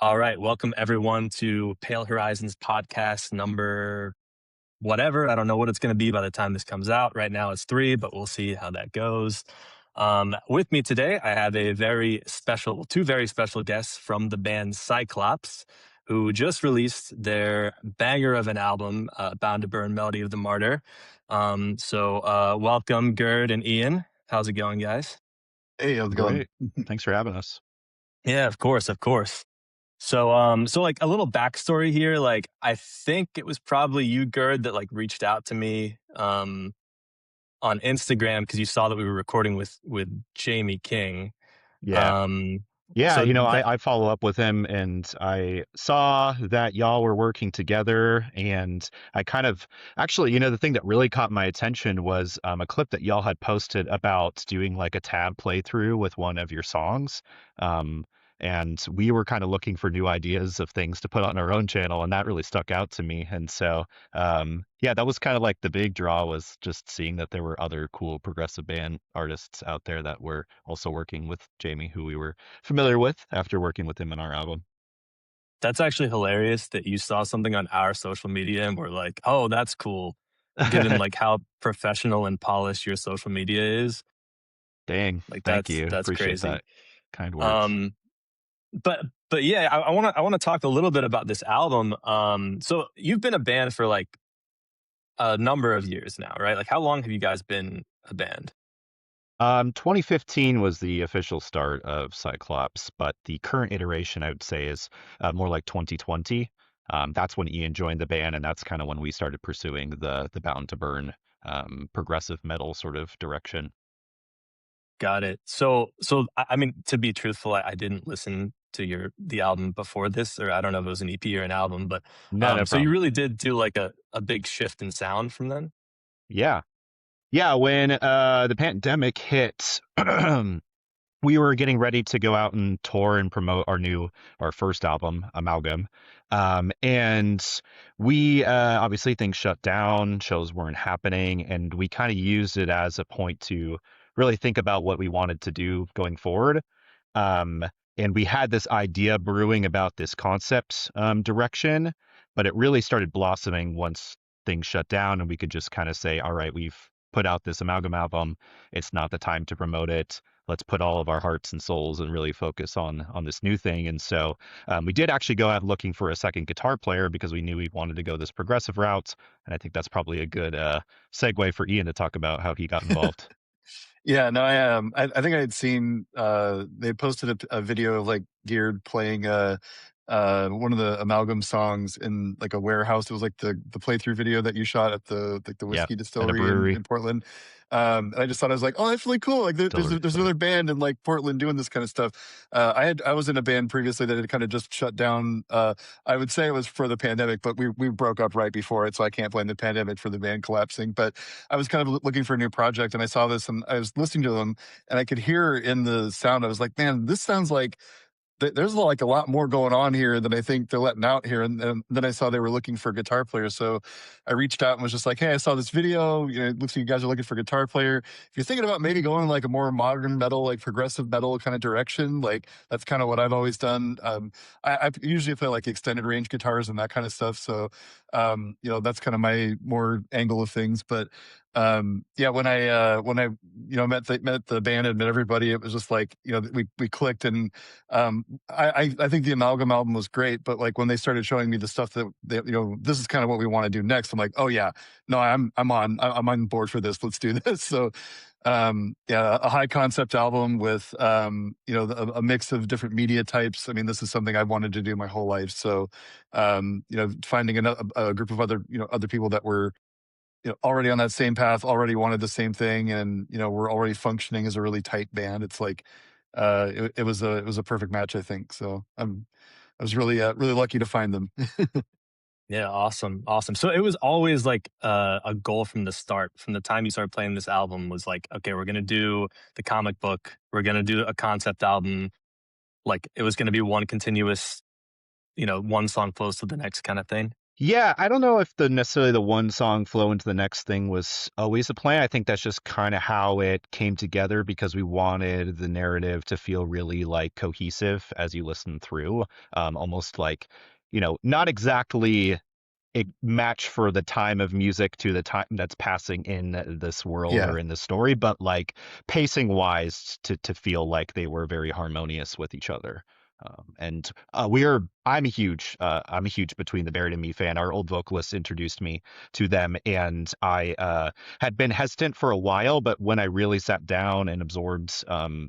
All right, welcome everyone to Pale Horizons podcast number whatever. I don't know what it's going to be by the time this comes out. Right now it's 3, but we'll see how that goes. With me today, I have two very special guests from the band Psyclops, who just released their banger of an album, Bound to Burn, Melody of the Martyr. Welcome, Geurd and Ian. How's it going, guys? Hey, how's it going? Great. Thanks for having us. Yeah, of course, of course. So like a little backstory here. Like, I think it was probably you, Geurd, that like reached out to me on Instagram because you saw that we were recording with Jamie King. Yeah. Um, Yeah, so that I follow up with him and I saw that y'all were working together and I kind of actually, the thing that really caught my attention was a clip that y'all had posted about doing like a tab playthrough with one of your songs. Um, and we were kind of looking for new ideas of things to put on our own channel, and that really stuck out to me. And so, yeah, that was kind of like the big draw was just seeing that there were other cool progressive band artists out there that were also working with Jamie, who we were familiar with after working with him in our album. that's actually hilarious that you saw something on our social media and were like, "Oh, that's cool," given like how professional and polished your social media is. Dang, Like thank that's you. that's Appreciate crazy. that kind words. Um, but yeah, I wanna talk a little bit about this album. So you've been a band for like a number of years now, right? Like, how long have you guys been a band? 2015 was the official start of Cyclops, but the current iteration I would say is more like 2020. That's when Ian joined the band, and that's kind of when we started pursuing the Bound to Burn progressive metal sort of direction. Got it. So I mean, to be truthful, I didn't listen to the album before this, or I don't know if it was an EP or an album, but No, no so you problem. really did do like a big shift in sound from then. Yeah. Yeah, when the pandemic hit, we were getting ready to go out and tour and promote our first album, Amalgam. And we obviously things shut down, shows weren't happening, and we kind of used it as a point to really think about what we wanted to do going forward. Um, and we had this idea brewing about this concept direction, but it really started blossoming once things shut down, and we could just kind of say, all right, we've put out this Amalgam album. It's not the time to promote it. Let's put all of our hearts and souls and really focus on this new thing. And so we did actually go out looking for a second guitar player because we knew we wanted to go this progressive route. And I think that's probably a good segue for Ian to talk about how he got involved. Yeah, no, I think I had seen they posted a video of like Geurd playing one of the Amalgam songs in like a warehouse. It was like the playthrough video that you shot at the Yeah, whiskey at a distillery brewery. in Portland. And I just thought I was like, oh, that's really cool. Like Distillery, there's sorry. another band in like Portland doing this kind of stuff. I was in a band previously that had kind of just shut down. I would say it was for the pandemic, but we broke up right before it, so I can't blame the pandemic for the band collapsing. But I was kind of looking for a new project, and I saw this, and I was listening to them, and I could hear in the sound. I was like, man, this sounds like there's like a lot more going on here than I think they're letting out here. And then I saw they were looking for a guitar player. So I reached out and was just like, hey, I saw this video. It looks like you guys are looking for a guitar player. If you're thinking about maybe going like a more modern metal, like progressive metal kind of direction, like that's kind of what I've always done. I usually play like extended range guitars and that kind of stuff. So, that's kind of my more angle of things. But yeah, when I met the band and met everybody, it was just like, we clicked. And I think the Amalgam album was great, but like when they started showing me the stuff that this is kind of what we want to do next. I'm like, oh yeah, no, I'm on board for this. Let's do this. So yeah, a high concept album with a mix of different media types. I mean, this is something I've wanted to do my whole life. So finding a group of other people that were already on that same path, already wanted the same thing, and we're already functioning as a really tight band. It's like it was a perfect match, I think. So I was really lucky to find them. Yeah, awesome, awesome. So it was always like a goal from the start, from the time you started playing this album, was like, okay, we're gonna do the comic book, we're gonna do a concept album. Like it was gonna be one continuous, one song flows to the next kind of thing. Yeah, I don't know if the necessarily the one song flow into the next thing was always the plan. I think that's just kind of how it came together because we wanted the narrative to feel really like cohesive as you listen through. Almost like, not exactly a match for the time of music to the time that's passing in this world Yeah. or in the story, but like pacing wise to feel like they were very harmonious with each other. And I'm a huge Between the Buried and Me fan. Our old vocalist introduced me to them, and I had been hesitant for a while, but when I really sat down and absorbed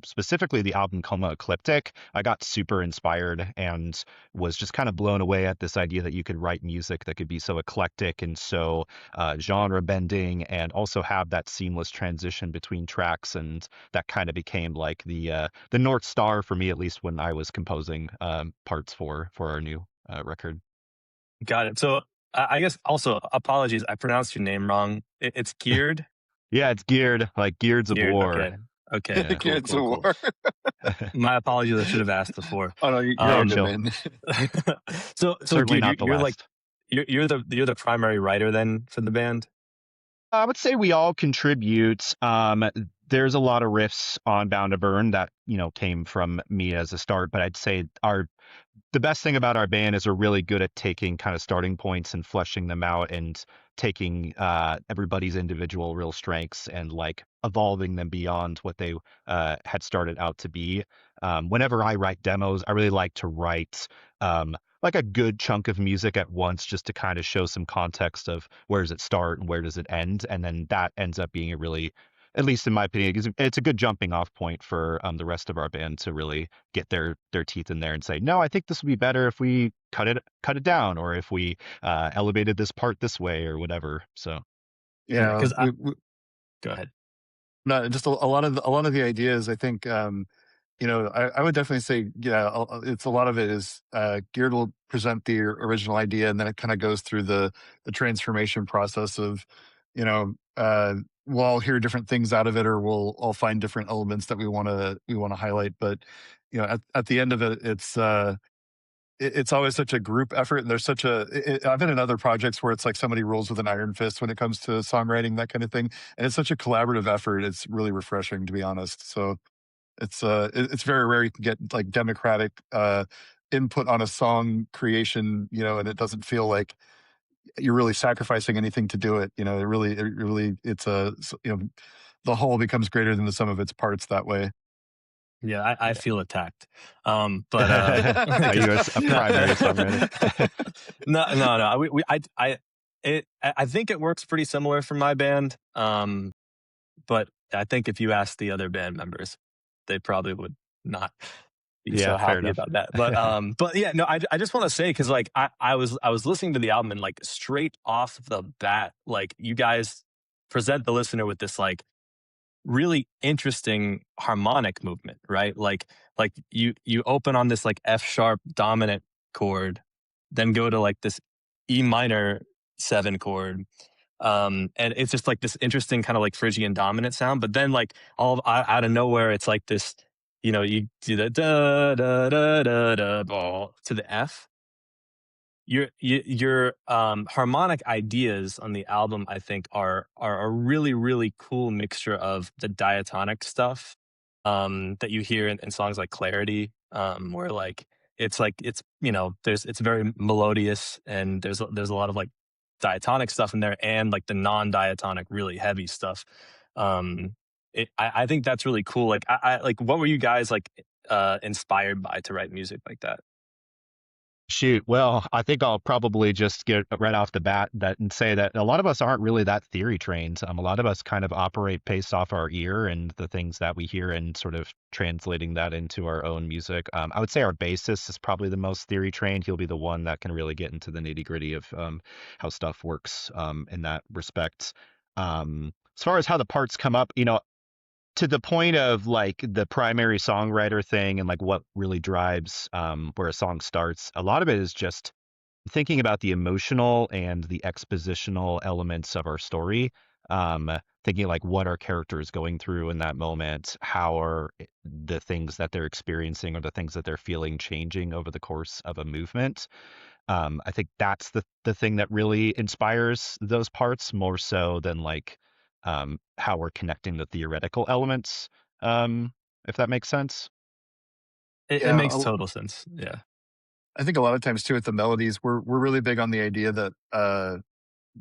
specifically the album Coma Ecliptic, I got super inspired and was just kind of blown away at this idea that you could write music that could be so eclectic and so genre bending, and also have that seamless transition between tracks. And that kind of became like the North Star for me, at least when I was composing parts for our new record. Got it. So I guess also apologies, I pronounced your name wrong. It's Geurd. Yeah, it's geared like Geared's a Geurd. bore. Okay. Okay. Yeah. Cool. Kids of Cool. Cool. War. My apologies. I should have asked before. Oh no, you're Yeah, on chill. demand. So Certainly Geurd, not the you're like last. you're the primary writer then for the band. I would say we all contribute. There's a lot of riffs on Bound to Burn that, came from me as a start, but I'd say the best thing about our band is we're really good at taking kind of starting points and fleshing them out and taking everybody's individual real strengths and like evolving them beyond what they had started out to be. Whenever I write demos, I really like to write like a good chunk of music at once just to kind of show some context of where does it start and where does it end. And then that ends up being a really, at least in my opinion, it's a good jumping off point for the rest of our band to really get their teeth in there and say, no, I think this would be better if we cut it down, or if we elevated this part this way or whatever. So Yeah. Yeah, Because go ahead. no, just a lot of the ideas. I think I would definitely say it's a lot of it is Geared will present the original idea, and then it kind of goes through the transformation process of you know we'll all hear different things out of it, or we'll all find different elements that we want to highlight. But at the end of it, it's always such a group effort, and there's such I've been in other projects where it's like somebody rules with an iron fist when it comes to songwriting, that kind of thing, and it's such a collaborative effort. It's really refreshing, to be honest. So it's very rare you can get like democratic input on a song creation, and it doesn't feel like you're really sacrificing anything to do it. It's the whole becomes greater than the sum of its parts that way. Yeah, I yeah. feel attacked. But Are you a no, primary songwriter? no. I think it works pretty similar for my band. But I think if you ask the other band members, they probably would not be Yeah, so fair happy enough. about that. But yeah, no, I just want to say, because like I was listening to the album, and like straight off the bat, like you guys present the listener with this like really interesting harmonic movement, right? Like you open on this like F sharp dominant chord, then go to like this E minor 7 chord, and it's just like this interesting kind of like Phrygian dominant sound. But then like out of nowhere, it's like this, you do the da da da da da ball to the F. Your harmonic ideas on the album, I think, are a really really cool mixture of the diatonic stuff that you hear in songs like Clarity, where like it's very melodious, and there's a lot of like diatonic stuff in there, and like the non-diatonic really heavy stuff. I think that's really cool. Like I like, what were you guys like inspired by to write music like that? Shoot. Well, I think I'll probably just get right off the bat that and say that a lot of us aren't really that theory trained. A lot of us kind of operate based off our ear and the things that we hear and sort of translating that into our own music. I would say our bassist is probably the most theory trained. He'll be the one that can really get into the nitty gritty of how stuff works in that respect. As far as how the parts come up, to the point of like the primary songwriter thing and like what really drives where a song starts, a lot of it is just thinking about the emotional and the expositional elements of our story. Thinking like what are characters going through in that moment? How are the things that they're experiencing or the things that they're feeling changing over the course of a movement? I think that's the thing that really inspires those parts more so than like how we're connecting the theoretical elements, if that makes sense. It Yeah, makes total sense. Yeah. I think a lot of times too with the melodies, we're really big on the idea that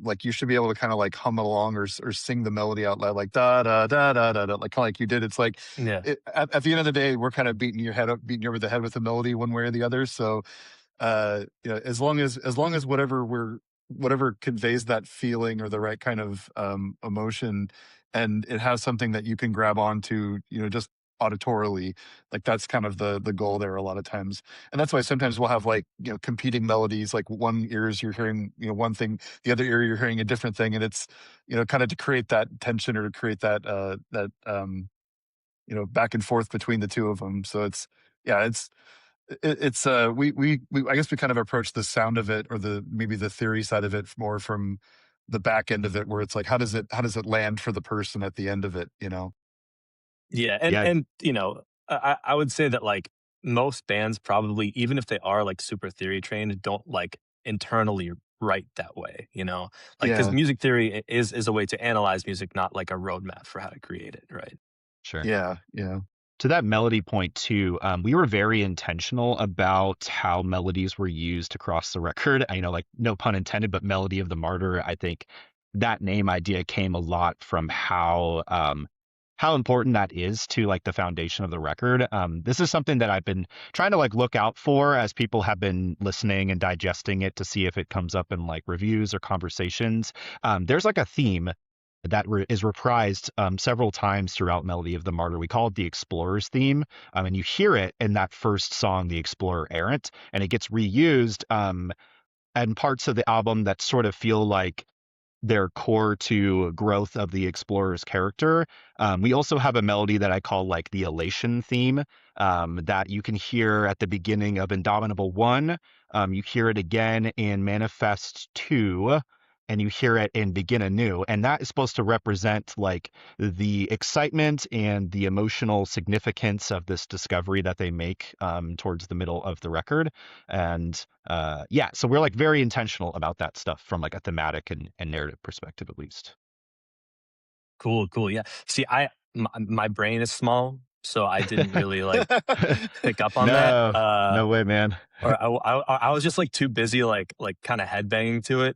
like you should be able to kind of like hum along or sing the melody out loud, like da da da da da, da like kind of like you did. It's like Yeah. at the end of the day, we're kind of beating you over the head with the melody one way or the other. So as long as whatever conveys that feeling or the right kind of emotion, and it has something that you can grab onto, just auditorily, like that's kind of the goal there a lot of times. And that's why sometimes we'll have like, competing melodies, like one ears you're hearing, one thing, the other ear you're hearing a different thing. And it's, kind of to create that tension or to create that back and forth between the two of them. So yeah, we I guess we kind of approach the sound of it, or maybe the theory side of it, more from the back end of it, where it's like how does it land for the person at the end of it. Yeah. Yeah, And I would say that like most bands probably, even if they are like super theory trained, don't like internally write that way, like because Yeah, music theory is a way to analyze music, not like a roadmap for how to create it, right? sure. yeah. To that melody point too, we were very intentional about how melodies were used across the record. I know, like no pun intended, but Melody of the Martyr. I think that name idea came a lot from how important that is to like the foundation of the record. This is something that I've been trying to like look out for as people have been listening and digesting it to see if it comes up in like reviews or conversations. There's like a theme that is reprised several times throughout Melody of the Martyr. We call it the Explorer's theme, and you hear it in that first song, The Explorer Errant, and it gets reused and parts of the album that sort of feel like they're core to growth of the explorer's character. We also have a melody that I call like the elation theme, that you can hear at the beginning of Indomitable 1. You hear it again in Manifest 2, and you hear it in Begin Anew. And that is supposed to represent like the excitement and the emotional significance of this discovery that they make towards the middle of the record. And yeah, so we're like very intentional about that stuff from like a thematic and narrative perspective, at least. Cool, cool. Yeah. See, my brain is small, so I didn't really like pick up on that. No, no way, man. Or I was just like too busy like kind of headbanging to it.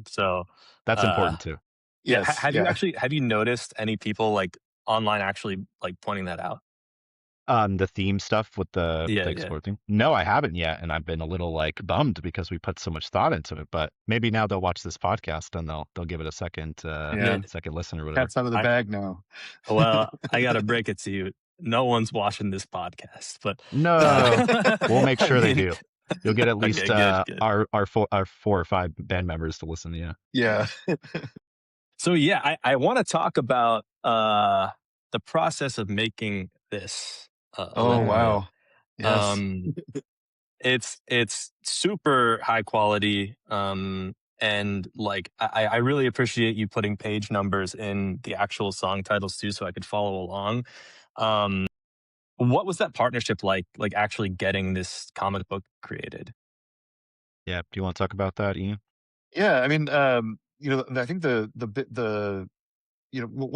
So That's uh important too. yeah, Yes, have you yeah. actually have you noticed any people like online actually like pointing that out? The theme stuff with Yeah, the yeah. explore theme. No, I haven't yet, and I've been a little like bummed because we put so much thought into it. But maybe now they'll watch this podcast and they'll give it a Yeah, Yeah. second listen or whatever. cat's out of the I bag now. Well, I gotta break it to you. No one's watching this podcast, but No, we'll make I sure they mean, do. You'll get at least okay, good, good. our 4 or 5 band members to listen to you. Yeah. So yeah, I want to talk about the process of making this a Oh, little bit. wow. Yes. Um, it's super high quality, and like I really appreciate you putting page numbers in the actual song titles too, so I could follow along. Um, what was that partnership like actually getting this comic book created? Yeah. Do you want to talk about that, Ian? Yeah, I mean, I think one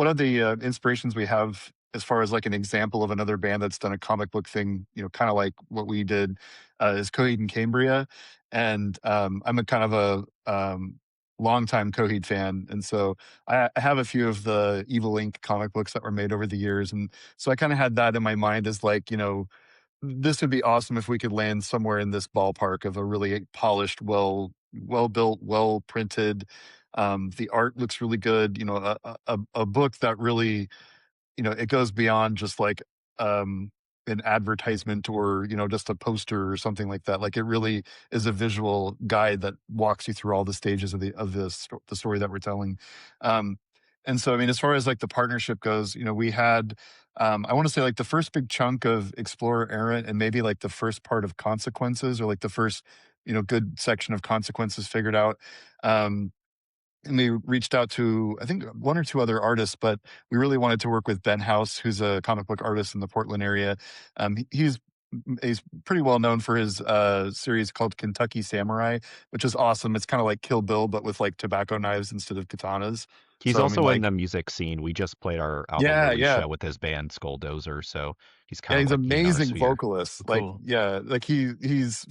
of the inspirations we have as far as like an example of another band that's done a comic book thing, kind of like what we did, is Coheed and Cambria. And I'm a kind of a longtime Coheed fan. And so I have a few of the Evil Inc. comic books that were made over the years. And so I kind of had that in my mind as like, this would be awesome if we could land somewhere in this ballpark of a really polished, well built, well printed. The art looks really good. A book that really, it goes beyond just like an advertisement or, just a poster or something like that. Like it really is a visual guide that walks you through all the stages of the story that we're telling. Um, and so, I mean, as far as like the partnership goes, we had, I want to say like the first big chunk of Explorer Errant and maybe like the first part of Consequences, or like the first, good section of Consequences figured out. Um, and we reached out to, I think, one or two other artists, but we really wanted to work with Ben House, who's a comic book artist in the Portland area. He's pretty well known for his series called Kentucky Samurai, which is awesome. It's kind of like Kill Bill, but with like tobacco knives instead of katanas. He's So I mean, also in like, the music scene. We just played our album yeah, release yeah. show with his band Skulldozer, so he's Yeah, kind of he's like in our amazing sphere. vocalist. Like, Cool. yeah, like he's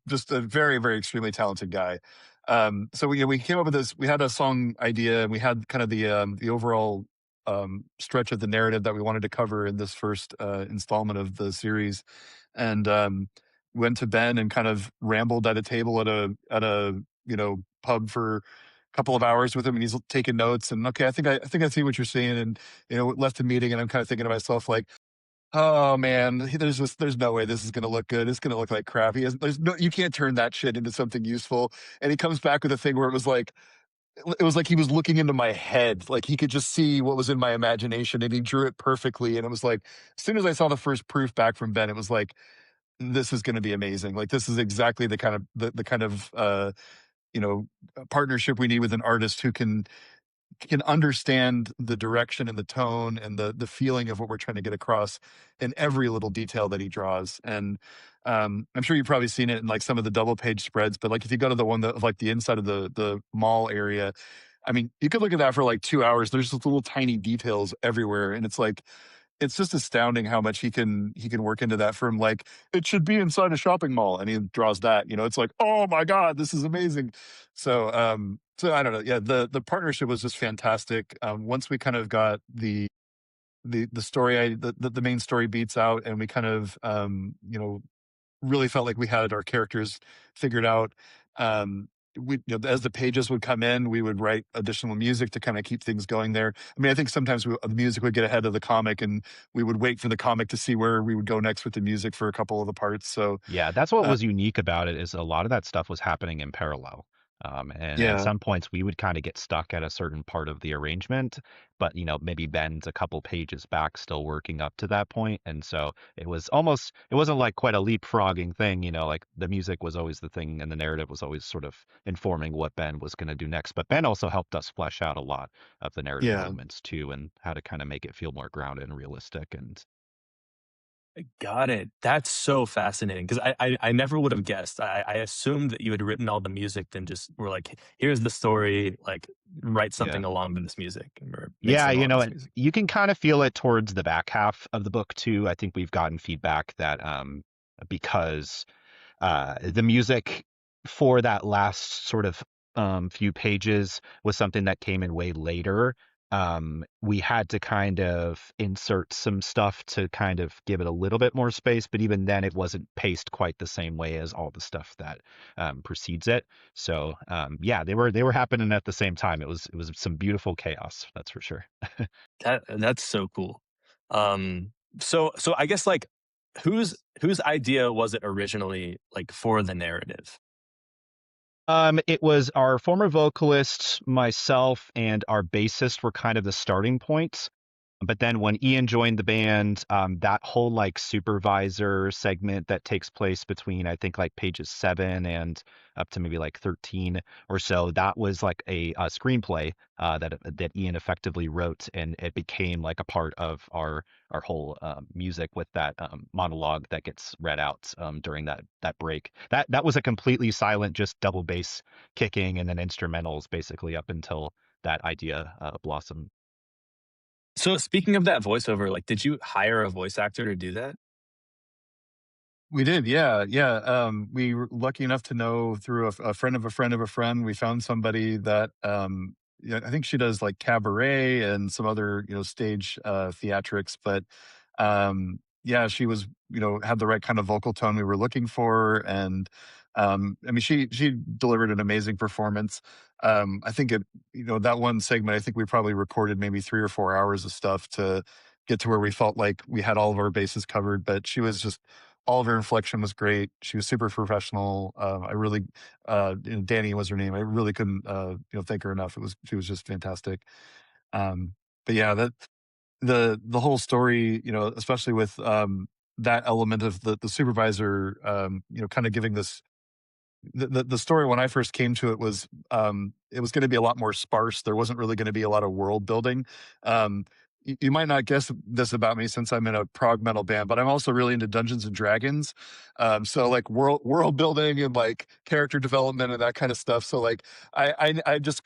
just a very, very extremely talented guy. So we came up with this. We had a song idea, and we had kind of the overall stretch of the narrative that we wanted to cover in this first installment of the series, and went to Ben and kind of rambled at a table at a pub for a couple of hours with him, and he's taking notes. And okay, I think I see what you're saying, and left the meeting, and I'm kind of thinking to myself like, oh man, there's no way this is gonna look good. It's gonna look like crap. There's no, you can't turn that shit into something useful. And he comes back with a thing where it was like he was looking into my head, like he could just see what was in my imagination, and he drew it perfectly. And it was like, as soon as I saw the first proof back from Ben, it was like, this is going to be amazing. Like this is exactly the kind of you know partnership we need with an artist who can understand the direction and the tone and the feeling of what we're trying to get across in every little detail that he draws. And I'm sure you've probably seen it in like some of the double page spreads, but like if you go to the one that of like the inside of the mall area, I mean, you could look at that for like 2 hours. There's just little tiny details everywhere, and it's like it's just astounding how much he can work into that. From like, it should be inside a shopping mall, and he draws that. It's like, oh my god, this is amazing. So I don't know. Yeah, the partnership was just fantastic. Once we kind of got the story, the main story beats out, and we kind of really felt like we had our characters figured out. As the pages would come in, we would write additional music to kind of keep things going there. I mean, I think sometimes the music would get ahead of the comic, and we would wait for the comic to see where we would go next with the music for a couple of the parts. So, Yeah, that's what uh, was unique about it is a lot of that stuff was happening in parallel. And at yeah, some points we would kind of get stuck at a certain part of the arrangement, but maybe Ben's a couple pages back still working up to that point. And so it wasn't like quite a leapfrogging thing, like the music was always the thing and the narrative was always sort of informing what Ben was going to do next. But Ben also helped us flesh out a lot of the narrative yeah. elements too and how to kind of make it feel more grounded and realistic. And Got it. That's so fascinating because I never would have guessed. I assumed that you had written all the music, then just were like, here's the story, like write yeah. something along with this music or make Yeah, something along this and music. you can kind of feel it towards the back half of the book too. I think we've gotten feedback that because the music for that last sort of few pages was something that came in way later. We had to kind of insert some stuff to kind of give it a little bit more space, but even then, it wasn't paced quite the same way as all the stuff that precedes it. So yeah, they were happening at the same time. It was some beautiful chaos, that's for sure. That's so cool. Um, so I guess like whose idea was it originally like for the narrative? It was our former vocalist, myself, and our bassist were kind of the starting points. But then when Ian joined the band, that whole like supervisor segment that takes place between I think like pages 7 and up to maybe like 13 or so, that was like a screenplay that Ian effectively wrote, and it became like a part of our whole music with that monologue that gets read out during that break. That was a completely silent, just double bass kicking and then instrumentals basically up until that idea blossomed. So speaking of that voiceover, like did you hire a voice actor to do that? We did, yeah, yeah. We were lucky enough to know through a friend of a friend of a friend. We found somebody that, yeah, I think she does like cabaret and some other, stage theatrics. But yeah, she was, had the right kind of vocal tone we were looking for, and I mean, she delivered an amazing performance. I think that one segment, I think we probably recorded maybe 3 or 4 hours of stuff to get to where we felt like we had all of our bases covered. But she was just all of her inflection was great. She was super professional. I really, Danny was her name. I really couldn't, thank her enough. She was just fantastic. Um, but yeah, that the whole story, especially with that element of the supervisor, kind of giving this the story when I first came to it was going to be a lot more sparse. There wasn't really going to be a lot of world building. You might not guess this about me since I'm in a prog metal band, but I'm also really into Dungeons and Dragons. So like world building and like character development and that kind of stuff. So like I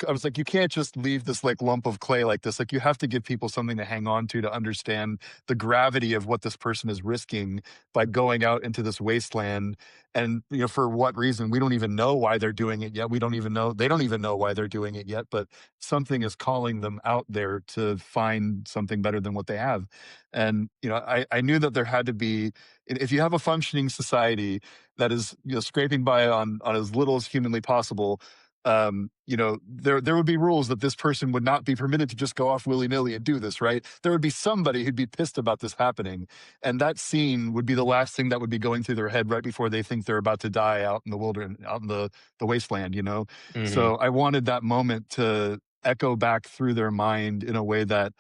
was like, you can't just leave this like lump of clay like this. Like you have to give people something to hang on to understand the gravity of what this person is risking by going out into this wasteland. And for what reason, we don't even know why they're doing it yet. We don't even know, they don't even know why they're doing it yet, but something is calling them out there to find something better than what they have. And I knew that there had to be, if you have a functioning society that is scraping by on as little as humanly possible, there would be rules that this person would not be permitted to just go off willy-nilly and do this, right? There would be somebody who'd be pissed about this happening, and that scene would be the last thing that would be going through their head right before they think they're about to die out in the wilderness, out in the wasteland. Hmm. So I wanted that moment to echo back through their mind in a way that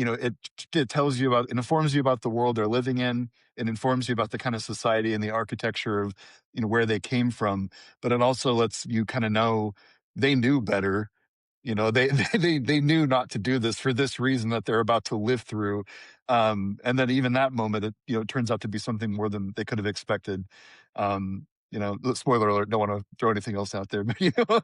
it tells you about, it informs you about the world they're living in. It informs you about the kind of society and the architecture of where they came from, but it also lets you kind of know they knew better. They they knew not to do this for this reason that they're about to live through. And then even that moment, it turns out to be something more than they could have expected. Spoiler alert, don't want to throw anything else out there, but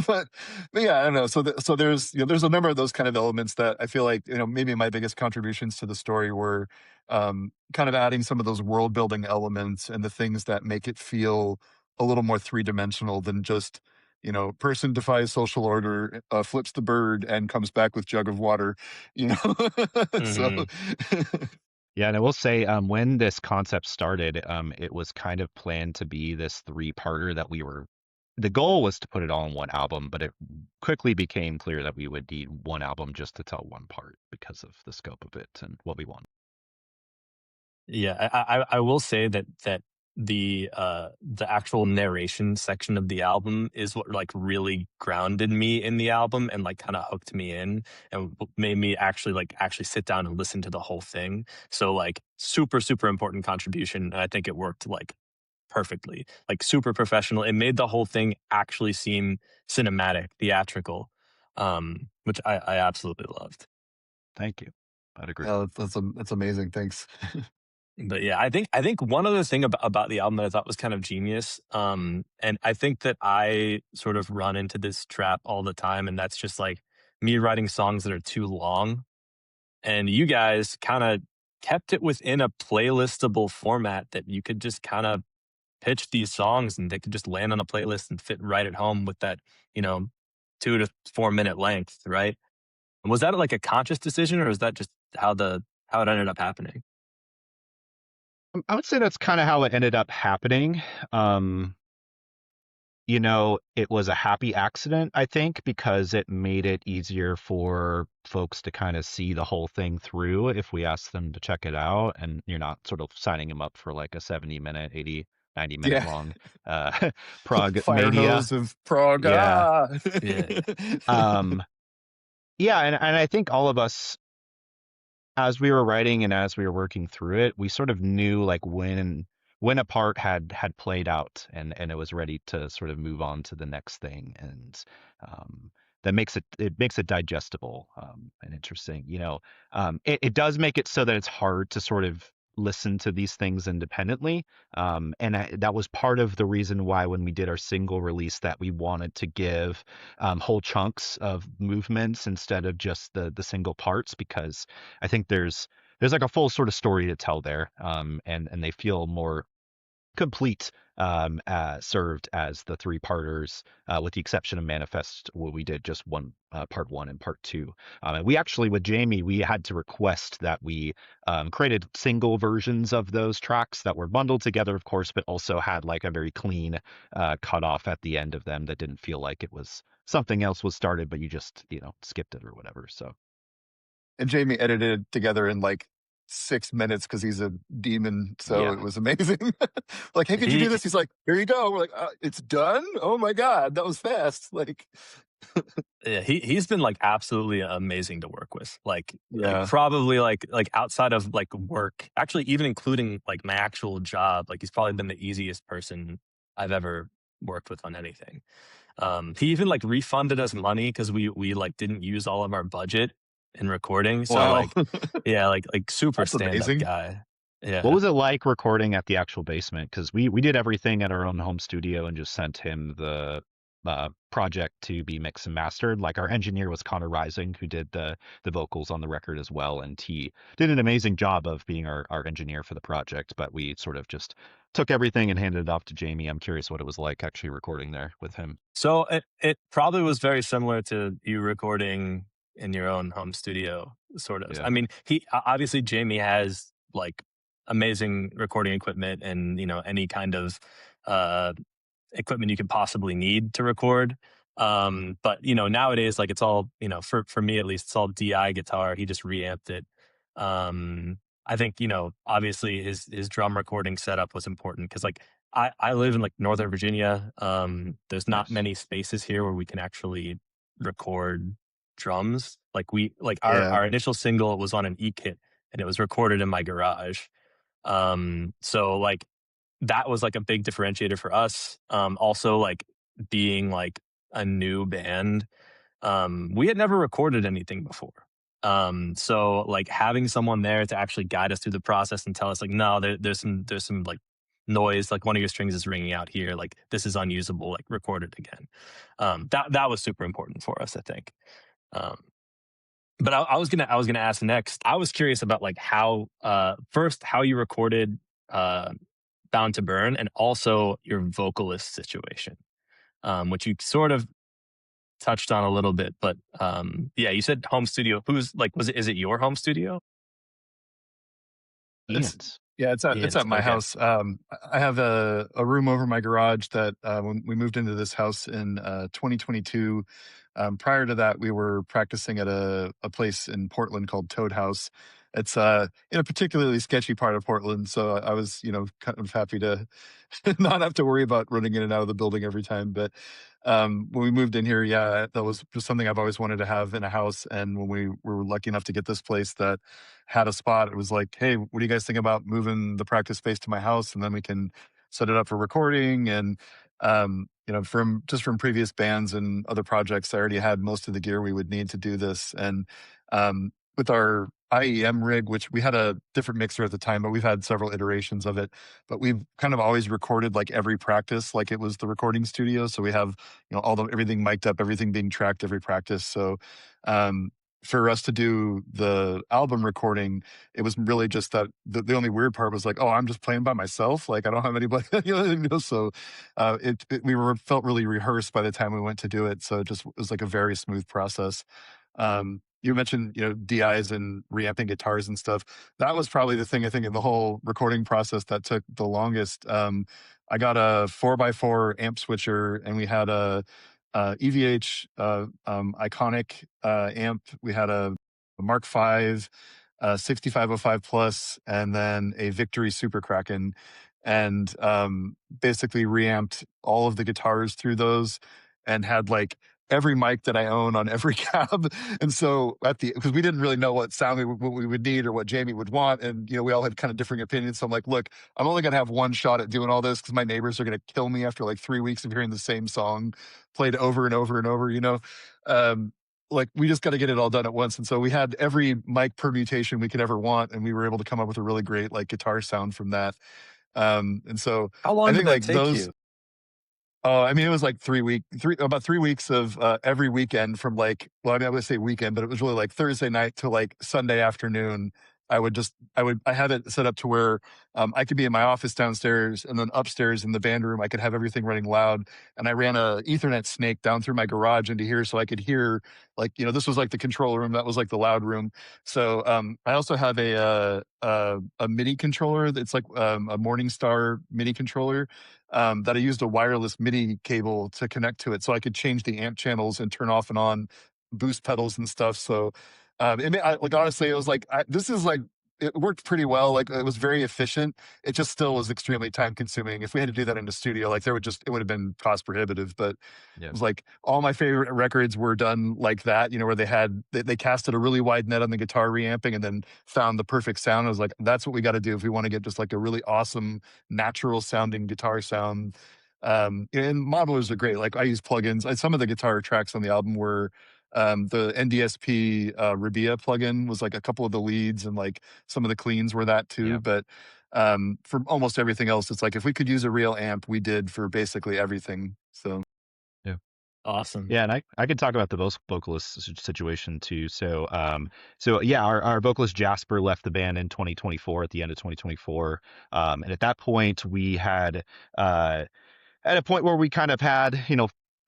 but yeah, I don't know. So there's a number of those kind of elements that I feel like maybe my biggest contributions to the story were kind of adding some of those world building elements and the things that make it feel a little more three dimensional than just person defies social order, flips the bird, and comes back with jug of water. You know, so Hmm. Yeah, and I will say, when this concept started, it was kind of planned to be this three-parter that we were. The goal was to put it all in one album, but it quickly became clear that we would need one album just to tell one part because of the scope of it and what we want. Yeah, I will say that the actual narration section of the album is what like really grounded me in the album and like kind of hooked me in and made me actually sit down and listen to the whole thing. So like super important contribution. And I think it worked like perfectly, like super professional. It made the whole thing actually seem cinematic, theatrical, which I absolutely loved. Thank you. I'd agree. yeah, that's amazing. Thanks. But yeah, I think one other thing about the album that I thought was kind of genius, and I think that I sort of run into this trap all the time, and that's just like me writing songs that are too long. And you guys kind of kept it within a playlistable format that you could just kind of pitch these songs and they could just land on a playlist and fit right at home with that, you know, 2 to 4 minute length, right? And was that like a conscious decision, or is that just how it ended up happening? I would say that's kind of how it ended up happening. Um, it was a happy accident, I think, because it made it easier for folks to kind of see the whole thing through if we asked them to check it out. And you're not sort of signing them up for like a 70-minute, 80, 90-minute Yeah, long uh, prog fire mania. hose of Prague. Yeah. Ah. Yeah. Um, yeah. And I think all of us, as we were writing and as we were working through it, we sort of knew like when a part had played out and it was ready to sort of move on to the next thing, and um, that makes it digestible and interesting. It does make it so that it's hard to sort of listen to these things independently, and that was part of the reason why when we did our single release that we wanted to give whole chunks of movements instead of just the single parts, because I think there's like a full sort of story to tell there, and they feel more complete, served as the three parters, with the exception of Manifest, where we did just one, part one and part two. And we actually, with Jamie, we had to request that we created single versions of those tracks that were bundled together, of course, but also had like a very clean cutoff at the end of them that didn't feel like it was something else was started, but you just, skipped it or whatever. So, And Jamie edited it together in like 6 minutes because he's a demon. So yeah. it was amazing. Like, hey, could you do He this? He's like, here you go. We're like, it's done. Oh my god, that was fast. Like, Yeah, he's been like absolutely amazing to work with. Like yeah. probably like outside of like work, actually even including like my actual job, like he's probably been the easiest person I've ever worked with on anything. He even like refunded us money because we like didn't use all of our budget in recording. So Wow. like, yeah, like super That's stand up amazing. guy. What Yeah. was it like recording at the actual basement? Because we did everything at our own home studio and just sent him the project to be mixed and mastered. Like our engineer was Connor Rising, who did the vocals on the record as well, and he did an amazing job of being our engineer for the project. But we sort of just took everything and handed it off to Jamie. I'm curious what it was like actually recording there with him. So it probably was very similar to you recording in your own home studio, sort of. Yeah. I mean, he obviously Jamie has like amazing recording equipment and any kind of uh equipment you could possibly need to record. But nowadays, like it's all, for me at least, it's all DI guitar. He just reamped it. I think, obviously his drum recording setup was important because like I live in like Northern Virginia. There's not Nice. many spaces here where we can actually record drums. Like Yeah. our initial single was on an E kit and it was recorded in my garage. So like that was like a big differentiator for us. Also like being like a new band, we had never recorded anything before. So like having someone there to actually guide us through the process and tell us like, no, there's some like noise, like one of your strings is ringing out here, like this is unusable, like record it again. That was super important for us, I think. Um, but I was gonna ask next. I was curious about like how first how you recorded uh Bound to Burn and also your vocalist situation, which you sort of touched on a little bit. But yeah, you said home studio. Who's like is it your home studio? It's Ian's. yeah, it's Ian's. at my Okay. house. I have a room over my garage that when we moved into this house in 2022. Prior to that, we were practicing at a place in Portland called Toad House. It's in a particularly sketchy part of Portland, so I was kind of happy to not have to worry about running in and out of the building every time. But when we moved in here, yeah, that was just something I've always wanted to have in a house. And when we were lucky enough to get this place that had a spot, it was like, hey, what do you guys think about moving the practice space to my house, and then we can set it up for recording? And from previous bands and other projects, I already had most of the gear we would need to do this. And with our IEM rig, which we had a different mixer at the time, but we've had several iterations of it. But we've kind of always recorded like every practice like it was the recording studio. So we have everything mic'd up, everything being tracked every practice. So um, for us to do the album recording, it was really just that the only weird part was like, oh, I'm just playing by myself. Like I don't have anybody, so felt really rehearsed by the time we went to do it. So it just was like a very smooth process. You mentioned, DIs and reamping guitars and stuff. That was probably the thing I think in the whole recording process that took the longest. I got a 4x4 amp switcher, and we had EVH iconic amp. We had a Mark V 6505 Plus, and then a Victory Super Kraken, and basically reamped all of the guitars through those, and had like every mic that I own on every cab. And so because we didn't really know what sound what we would need or what Jamie would want. And, we all had kind of differing opinions. So I'm like, look, I'm only going to have one shot at doing all this because my neighbors are going to kill me after like 3 weeks of hearing the same song played over and over and over. Like we just got to get it all done at once. And so we had every mic permutation we could ever want. And we were able to come up with a really great like guitar sound from that. And so How long I did think that like take those, you? oh, I mean, it was like about 3 weeks of every weekend from like, well, I mean, I would say weekend, but it was really like Thursday night to like Sunday afternoon. I had it set up to where I could be in my office downstairs, and then upstairs in the band room, I could have everything running loud. And I ran a Ethernet snake down through my garage into here so I could hear, like, this was like the control room. That was like the loud room. So I also have a MIDI controller that's like a Morningstar MIDI controller that I used a wireless MIDI cable to connect to it, so I could change the amp channels and turn off and on boost pedals and stuff. So, like honestly, it was like this is like it worked pretty well. Like it was very efficient. It just still was extremely time consuming. If we had to do that in the studio, like it would have been cost prohibitive. But it Yeah. was like all my favorite records were done like that. Where they casted a really wide net on the guitar reamping and then found the perfect sound. I was like, that's what we got to do if we want to get just like a really awesome natural sounding guitar sound. And modelers are great. Like I use plugins. Some of the guitar tracks on the album were the NDSP Rabia plugin was like a couple of the leads, and like some of the cleans were that too. Yeah. But for almost everything else, it's like if we could use a real amp, we did for basically everything. So Yeah. Awesome. Yeah, and I could talk about the vocalist situation too. So yeah, our vocalist Jasper left the band in 2024 at the end of 2024, and at that point we had at a point where we kind of had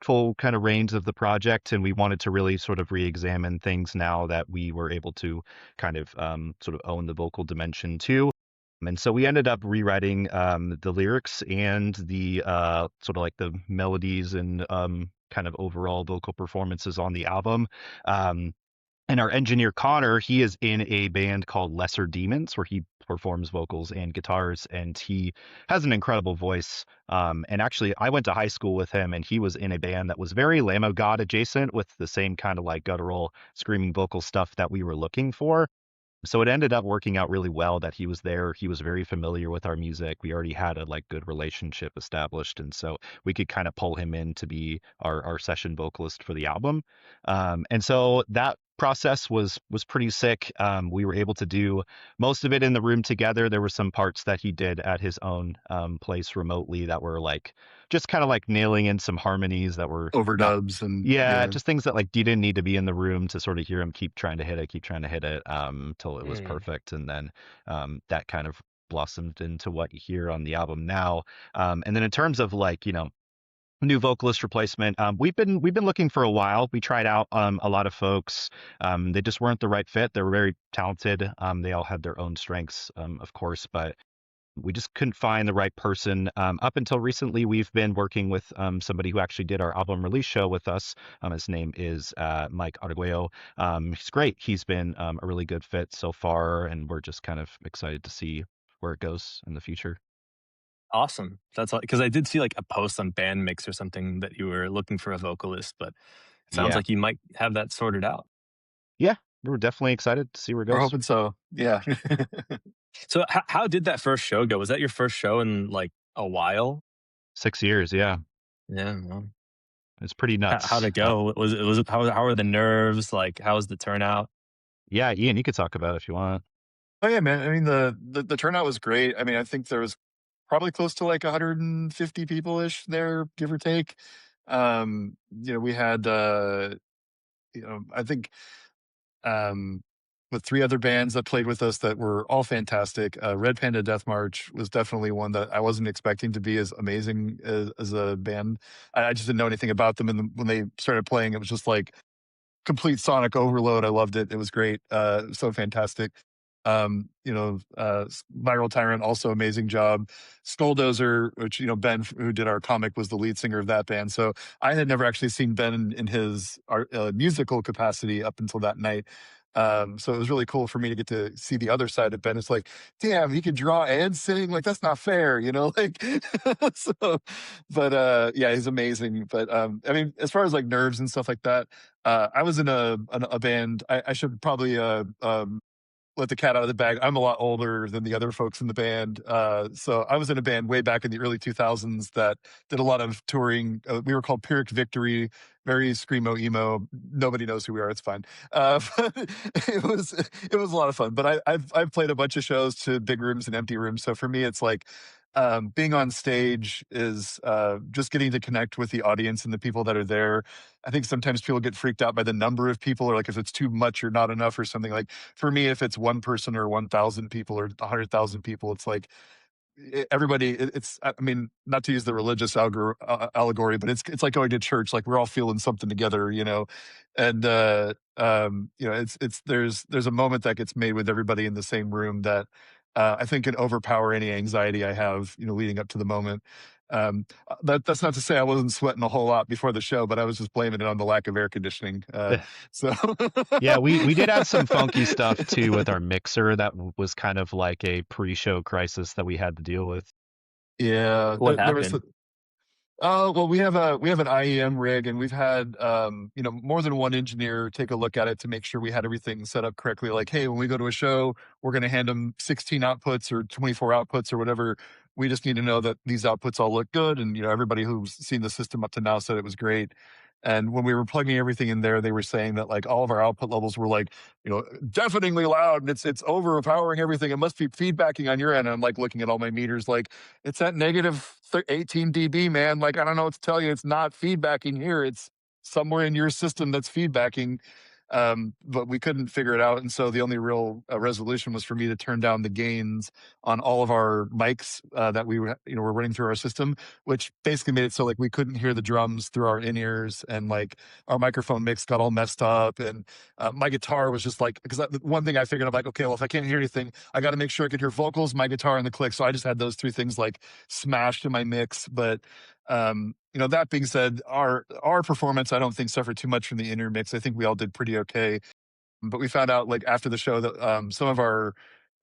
full kind of reins of the project, and we wanted to really sort of re-examine things now that we were able to kind of sort of own the vocal dimension too. And so we ended up rewriting the lyrics and the sort of like the melodies and kind of overall vocal performances on the album. Um, and our engineer Connor, he is in a band called Lesser Demons, where he performs vocals and guitars, and he has an incredible voice. And actually, I went to high school with him, and he was in a band that was very Lamb of God adjacent, with the same kind of like guttural, screaming vocal stuff that we were looking for. So it ended up working out really well that he was there. He was very familiar with our music. We already had a like good relationship established, and so we could kind of pull him in to be our session vocalist for the album. And so that process was pretty sick. We were able to do most of it in the room together. There were some parts that he did at his own place remotely that were like just kind of like nailing in some harmonies that were not, overdubs and yeah, yeah. just things that like you didn't need to be in the room to sort of hear him keep trying to hit it, till it was Mm. perfect. And then that kind of blossomed into what you hear on the album now. And then in terms of like, new vocalist replacement, we've been looking for a while. We tried out a lot of folks. They just weren't the right fit. They were very talented. They all had their own strengths, of course, but we just couldn't find the right person. Up until recently, we've been working with somebody who actually did our album release show with us. His name is Mike Arguello. He's great. He's been a really good fit so far, and we're just kind of excited to see where it goes in the future. Awesome. That's all, because I did see like a post on Band Mix or something that you were looking for a vocalist, but it sounds Yeah. like you might have that sorted out. Yeah, we're definitely excited to see where it We're goes. hoping so. Yeah. So how did that first show go? Was that your first show in like a while? 6 years, yeah. Yeah. Well, It's pretty how'd nuts. it go? Was it how were the nerves? Like how was the turnout? Yeah, Ian, you could talk about it if you want. Oh yeah, man. I mean, the turnout was great. I mean, I think there was probably close to like 150 people ish there, give or take. We had, I think, um, with three other bands that played with us that were all fantastic. Red Panda Death March was definitely one that I wasn't expecting to be as amazing as a band. I just didn't know anything about them, and when they started playing, it was just like complete sonic overload. I loved it. It was great. So fantastic. Viral Tyrant, also amazing job. Skulldozer, which, Ben, who did our comic, was the lead singer of that band. So I had never actually seen Ben in his musical capacity up until that night. So it was really cool for me to get to see the other side of Ben. It's like, damn, he can draw and sing. Like, that's not fair, like, so, but yeah, he's amazing. But I mean, as far as like nerves and stuff like that, I was in a band. I should probably let the cat out of the bag. I'm a lot older than the other folks in the band. So I was in a band way back in the early 2000s that did a lot of touring. We were called Pyrrhic Victory, very screamo emo. Nobody knows who we are. It's fine. But it was a lot of fun. But I've played a bunch of shows to big rooms and empty rooms. So for me, it's like being on stage is just getting to connect with the audience and the people that are there. I think sometimes people get freaked out by the number of people, or like if it's too much or not enough or something. Like for me, if it's one person or 1,000 people or 100,000 people, it's like everybody. It's, I mean, not to use the religious allegory, but it's like going to church. Like we're all feeling something together, and it's there's a moment that gets made with everybody in the same room that I think can overpower any anxiety I have, leading up to the moment. That's not to say I wasn't sweating a whole lot before the show, but I was just blaming it on the lack of air conditioning. So Yeah, we did have some funky stuff too with our mixer that was kind of like a pre-show crisis that we had to deal with. yeah, What there was. happened? Oh, well, we have an IEM rig, and we've had more than one engineer take a look at it to make sure we had everything set up correctly. Like, hey, when we go to a show, we're going to hand them 16 outputs or 24 outputs or whatever we just need to know that these outputs all look good. And, everybody who's seen the system up to now said it was great. And when we were plugging everything in there, they were saying that like all of our output levels were like, deafeningly loud, and it's overpowering everything. It must be feedbacking on your end. And I'm like looking at all my meters, like it's at negative 18 dB, man. Like I don't know what to tell you. It's not feedbacking here. It's somewhere in your system that's feedbacking. But we couldn't figure it out, and so the only real resolution was for me to turn down the gains on all of our mics that we were running through our system, which basically made it so like we couldn't hear the drums through our in ears, and like our microphone mix got all messed up, and my guitar was just like, because one thing I figured, I'm like, okay, well if I can't hear anything, I got to make sure I could hear vocals, my guitar, and the click. So I just had those three things like smashed in my mix, but. That being said, our performance, I don't think suffered too much from the intermix. I think we all did pretty okay. But we found out like after the show that some of our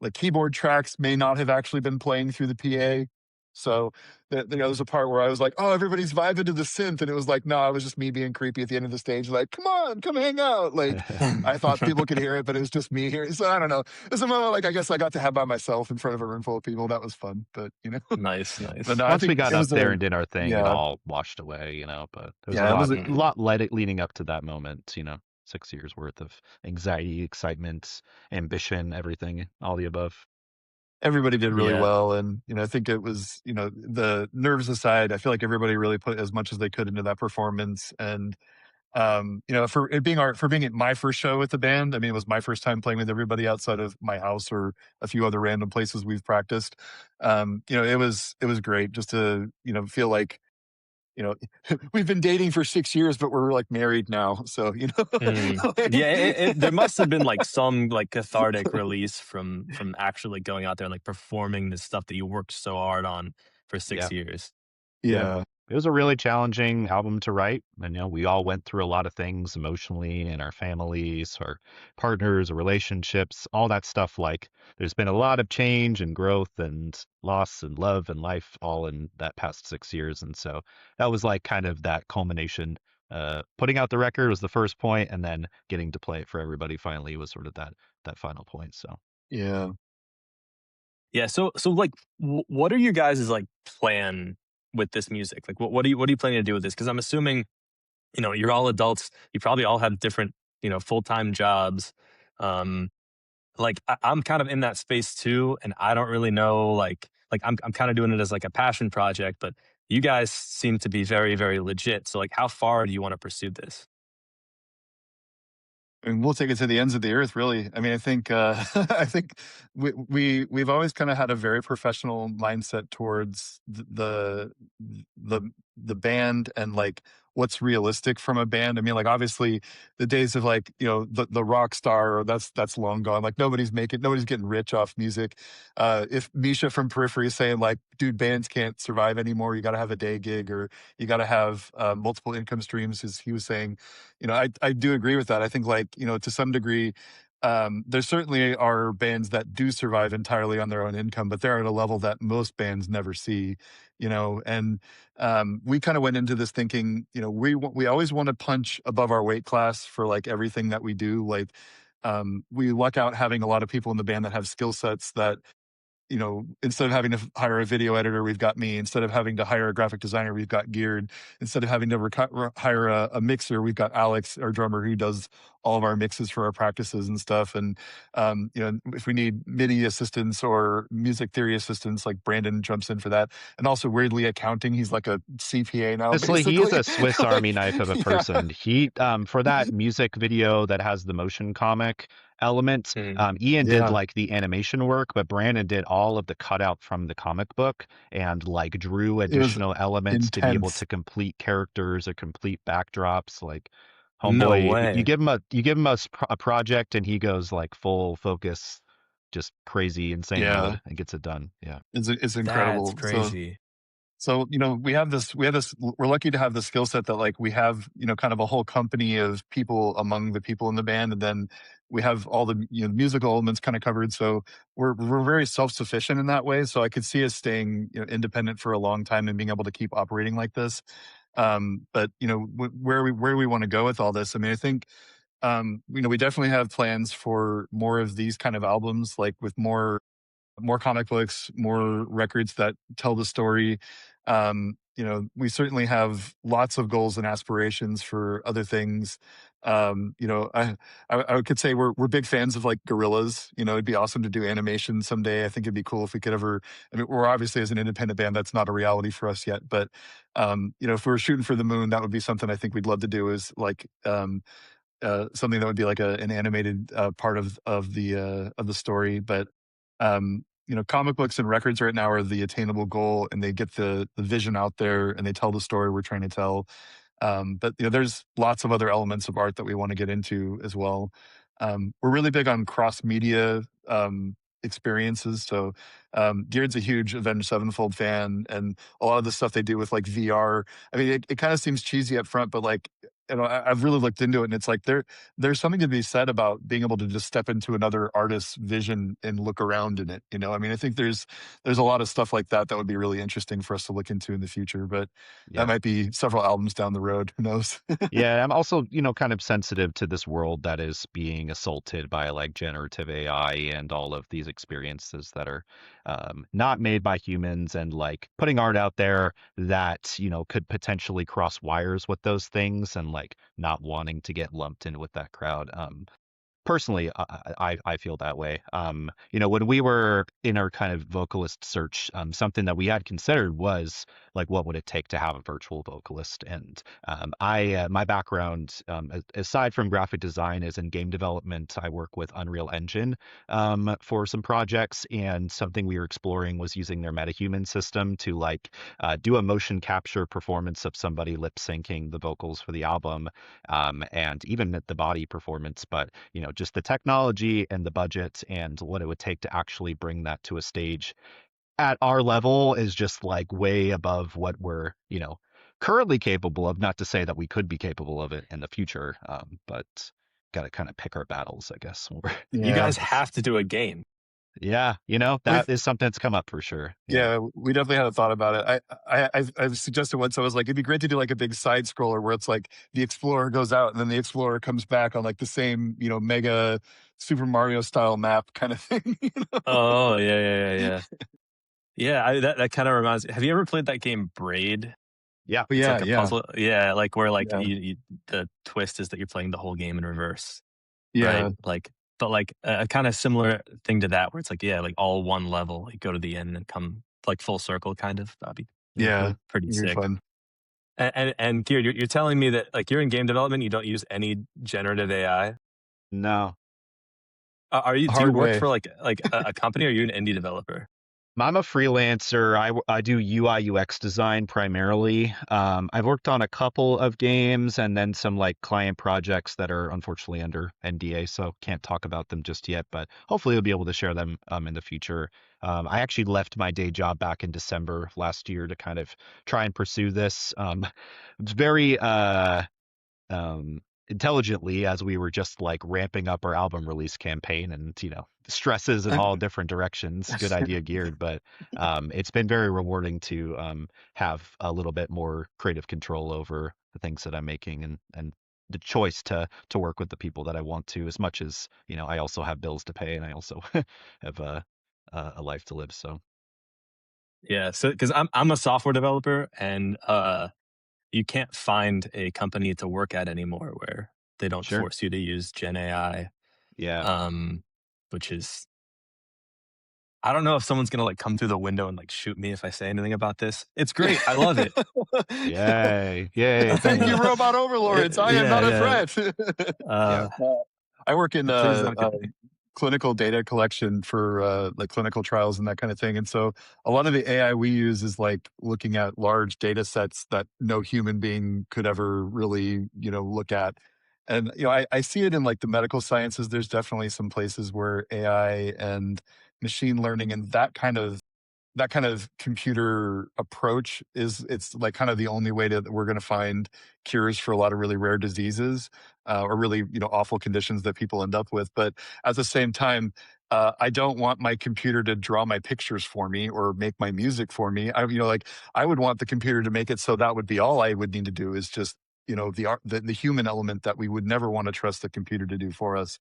like keyboard tracks may not have actually been playing through the PA. So there's a part where I was like, oh, everybody's vibing to the synth, and it was like, no, it was just me being creepy at the end of the stage, like, come on, come hang out. Like I thought people could hear it, but it was just me here. So I don't know. It's a moment like I guess I got to have by myself in front of a room full of people. That was fun, but Nice, but nice. no, I Once we think got it up was there and did our thing, it yeah, all washed away, but there was yeah, it was a lot leading up to that moment, 6 years worth of anxiety, excitement, ambition, everything, all the above. everybody did really Yeah. well. And, I think it was, the nerves aside, I feel like everybody really put as much as they could into that performance. And, for it being my first show with the band, I mean, it was my first time playing with everybody outside of my house or a few other random places we've practiced. It was great just to, feel like, we've been dating for 6 years, but we're like married now. So, Yeah, there must have been like some like cathartic release from actually going out there and like performing the stuff that you worked so hard on for Yeah. 6 years. Yeah. yeah. It was a really challenging album to write. And, we all went through a lot of things emotionally in our families, our partners, our relationships, all that stuff. Like, there's been a lot of change and growth and loss and love and life all in that past 6 years. And so that was like kind of that culmination. Putting out the record was the first point, and then getting to play it for everybody finally was sort of that final point. So Yeah. Yeah, so like what are you guys' like plan with this music? Like what are you planning to do with this? Because I'm assuming, you're all adults, you probably all have different, full-time jobs. Um like I'm kind of in that space too, and I don't really know like I'm kind of doing it as like a passion project, but you guys seem to be very, very legit. So like how far do you want to pursue this? And we'll take it to the ends of the earth, really. I mean, I think I think we've always kind of had a very professional mindset towards the the band and like what's realistic from a band. I mean, like obviously the days of like the rock star, that's long gone. Like nobody's getting rich off music. If Misha from Periphery is saying like, dude, bands can't survive anymore, you got to have a day gig or you got to have multiple income streams, as he was saying. I do agree with that. I think like, to some degree, there certainly are bands that do survive entirely on their own income, but they're at a level that most bands never see, and we kind of went into this thinking, we always want to punch above our weight class for like everything that we do. Like, we luck out having a lot of people in the band that have skill sets that instead of having to hire a video editor, we've got me. Instead of having to hire a graphic designer, we've got Geurd. Instead of having to hire a mixer, we've got Alex, our drummer, who does all of our mixes for our practices and stuff. And, if we need MIDI assistance or music theory assistance, like Brandon jumps in for that. And also weirdly accounting, he's like a CPA now, honestly, he's basically. a Swiss Army knife of a Yeah. person. He for that music video that has the motion comic element, Mm. Ian did Yeah. like the animation work, but Brandon did all of the cutout from the comic book and like drew It was additional elements to be able intense. to complete characters or complete backdrops. Like, No homeboy, you way. give him a project and he goes like full focus, just crazy insane Yeah. mode and gets it done. Yeah. It's That's incredible. crazy. So, we're lucky to have the skill set that like we have, kind of a whole company of people among the people in the band. And then we have all the, musical elements kind of covered. So we're very self-sufficient in that way. So I could see us staying, independent for a long time and being able to keep operating like this. But where we want to go with all this, I mean, I think, we definitely have plans for more of these kind of albums, like with more more comic books, more records that tell the story. We certainly have lots of goals and aspirations for other things. I could say we're big fans of like gorillas. It'd be awesome to do animation someday. I think it'd be cool if we could ever. I mean, we're obviously as an independent band, that's not a reality for us yet. But if we were shooting for the moon, that would be something I think we'd love to do. Is like something that would be like an animated part of the story. But comic books and records right now are the attainable goal, and they get the vision out there, and they tell the story we're trying to tell. But there's lots of other elements of art that we want to get into as well. We're really big on cross media experiences. So Geurd's a huge Avenged Sevenfold fan, and a lot of the stuff they do with like VR. I mean, it kind of seems cheesy up front, but like I've really looked into it, and it's like there's something to be said about being able to just step into another artist's vision and look around in it. I mean, I think there's a lot of stuff like that would be really interesting for us to look into in the future, but that Yeah. might be several albums down the road. Who knows? Yeah, I'm also, kind of sensitive to this world that is being assaulted by like generative AI and all of these experiences that are not made by humans, and like putting art out there that, could potentially cross wires with those things, and like not wanting to get lumped in with that crowd. Personally, I feel that way. When we were in our kind of vocalist search, something that we had considered was like, what would it take to have a virtual vocalist? And my background, aside from graphic design, is in game development. I work with Unreal Engine for some projects, and something we were exploring was using their MetaHuman system to like do a motion capture performance of somebody lip syncing the vocals for the album, and even the body performance. But just the technology and the budget and what it would take to actually bring that to a stage at our level is just like way above what we're, currently capable of. Not to say that we could be capable of it in the future, but got to kind of pick our battles, I guess. You Yeah. guys have to do a game. Yeah, that is something that's come up for sure. Yeah, we definitely had a thought about it. I've suggested once. I was like, it'd be great to do like a big side scroller where it's like the explorer goes out and then the explorer comes back on like the same, mega Super Mario style map kind of thing. Oh, yeah. Yeah, that kind of reminds me. Have you ever played that game Braid? Yeah. But It's yeah, like a yeah, puzzle. Yeah, like where like yeah, the twist is that you're playing the whole game in reverse, yeah, right? Like, but like a kind of similar thing to that, where it's like, yeah, like all one level, like go to the end and come like full circle, kind of. That'd be Hmm. yeah. pretty You're sick. fun. And Gear, you're telling me that like you're in game development, you don't use any generative AI. No. Are you? Do you Hard work way. for like a company, or are you an indie developer? I'm a freelancer. I do UI UX design primarily. I've worked on a couple of games and then some like client projects that are unfortunately under NDA, so can't talk about them just yet. But hopefully, we'll be able to share them in the future. I actually left my day job back in December of last year to kind of try and pursue this. It's very intelligently, as we were just like ramping up our album release campaign, and stresses in all different directions. Good idea, Geared. But it's been very rewarding to have a little bit more creative control over the things that I'm making, and the choice to work with the people that I want to, as much as I also have bills to pay, and I also have a life to live. So Yeah, so because I'm a software developer, and you can't find a company to work at anymore where they don't sure. force you to use Gen AI, Yeah. which is, I don't know if someone's gonna like come through the window and like shoot me if I say anything about this. It's great. I love it. Yay. Yay. Thank you, robot overlords. I am Yeah, not yeah. a threat. Yeah. I work in Please don't get me. clinical data collection for like clinical trials and that kind of thing. And so a lot of the AI we use is like looking at large data sets that no human being could ever really, look at. And, I see it in like the medical sciences. There's definitely some places where AI and machine learning and that kind of computer approach it's like kind of the only way that we're going to find cures for a lot of really rare diseases, or really awful conditions that people end up with. But at the same time, I don't want my computer to draw my pictures for me or make my music for me. I would want the computer to make it, so that would be all I would need to do, is just the art, the human element that we would never want to trust the computer to do for us.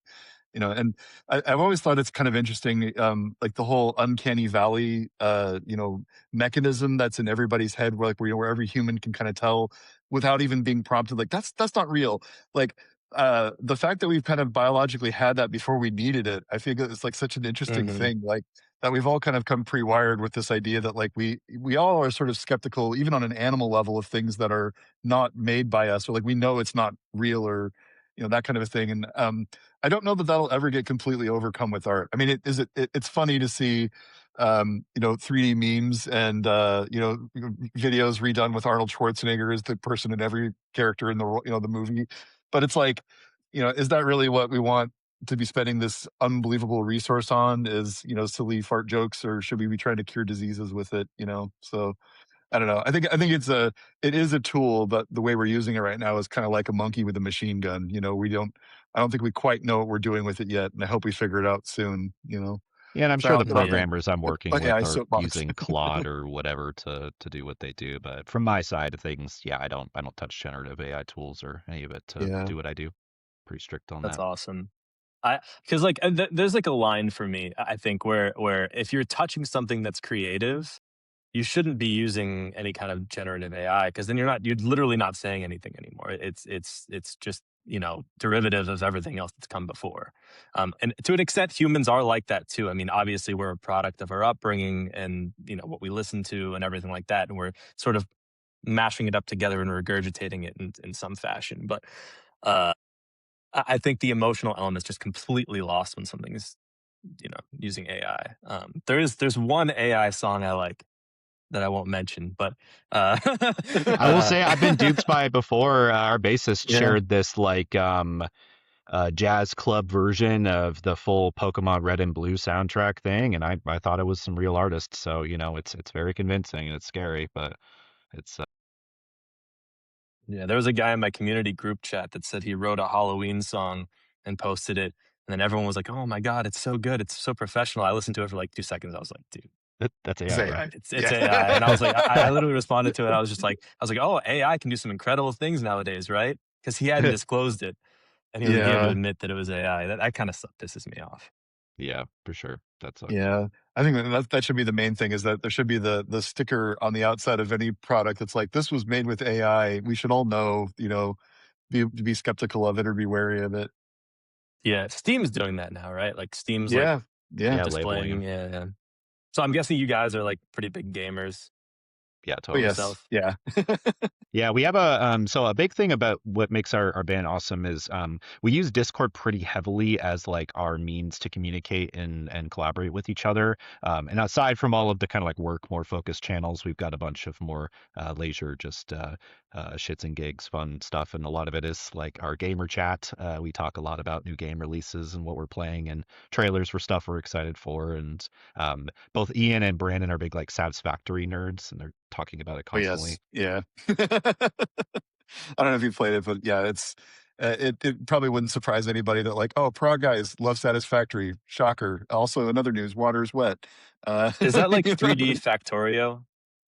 And I've always thought it's kind of interesting, like the whole uncanny valley, mechanism that's in everybody's head, where every human can kind of tell without even being prompted, like that's not real. Like, the fact that we've kind of biologically had that before we needed it, I think it's like such an interesting Hmm. thing, like that we've all kind of come pre-wired with this idea that like we all are sort of skeptical, even on an animal level, of things that are not made by us, or like we know it's not real, or that kind of a thing. And I don't know that that'll ever get completely overcome with art. I mean, it's funny to see 3D memes and videos redone with Arnold Schwarzenegger as the person in every character in the movie. But it's like, is that really what we want to be spending this unbelievable resource on? Is silly fart jokes, or should we be trying to cure diseases with it? So I don't know. I think it is a tool, but the way we're using it right now is kind of like a monkey with a machine gun. I don't think we quite know what we're doing with it yet, and I hope we figure it out soon. Yeah, and I'm So sure the I'll Yeah, programmers I'm working my AI with are soapbox. using Claude or whatever to do what they do. But from my side of things, yeah, I don't touch generative AI tools or any of it to Yeah. do what I do. Pretty strict on that's that. awesome. Because like there's like a line for me, I think, where if you're touching something that's creative, you shouldn't be using any kind of generative AI, because then you're literally not saying anything anymore. It's just derivative of everything else that's come before. And to an extent, humans are like that too. I mean, obviously, we're a product of our upbringing and what we listen to and everything like that, and we're sort of mashing it up together and regurgitating it in some fashion. But uh, I think the emotional element is just completely lost when something's using AI. There's one AI song I like that I won't mention, but uh, I will say I've been duped by it before. Our bassist Yeah. shared this jazz club version of the full Pokemon Red and Blue soundtrack thing, and I thought it was some real artists. So it's very convincing and it's scary, but it's yeah, there was a guy in my community group chat that said he wrote a Halloween song and posted it, and then everyone was like, "Oh my god, it's so good, it's so professional." I listened to it for like 2 seconds. I was like, "Dude, that's It's AI, right? AI. it's Yeah. AI," and I was like, I literally responded to it. I was like, "Oh, AI can do some incredible things nowadays, right?" Because he hadn't disclosed it, and he had to Yeah. admit that it was AI. That kind of stuff pisses me off. Yeah, for sure. That sucks. Yeah. I think that should be the main thing, is that there should be the sticker on the outside of any product that's like, this was made with AI. We should all know, be skeptical of it or be wary of it. Yeah, Steam's doing that now, right? Like Steam's like Yeah. Yeah. Yeah, labeling displaying. them. Yeah, yeah. So I'm guessing you guys are like pretty big gamers Yeah, Oh totally. yes. yourself. Yeah. Yeah, we have so a big thing about what makes our band awesome is we use Discord pretty heavily as like our means to communicate and collaborate with each other. And aside from all of the kind of like work more focused channels, we've got a bunch of more leisure, just shits and gigs, fun stuff, and a lot of it is like our gamer chat. We talk a lot about new game releases and what we're playing and trailers for stuff we're excited for. And both Ian and Brandon are big like Satisfactory nerds, and they're talking about it Oh yes. constantly. Yeah. I don't know if you played it, but yeah, it probably wouldn't surprise anybody that like, oh, prog guys love Satisfactory. Shocker. Also, another news: water's wet. Is that like You know? 3D Factorio,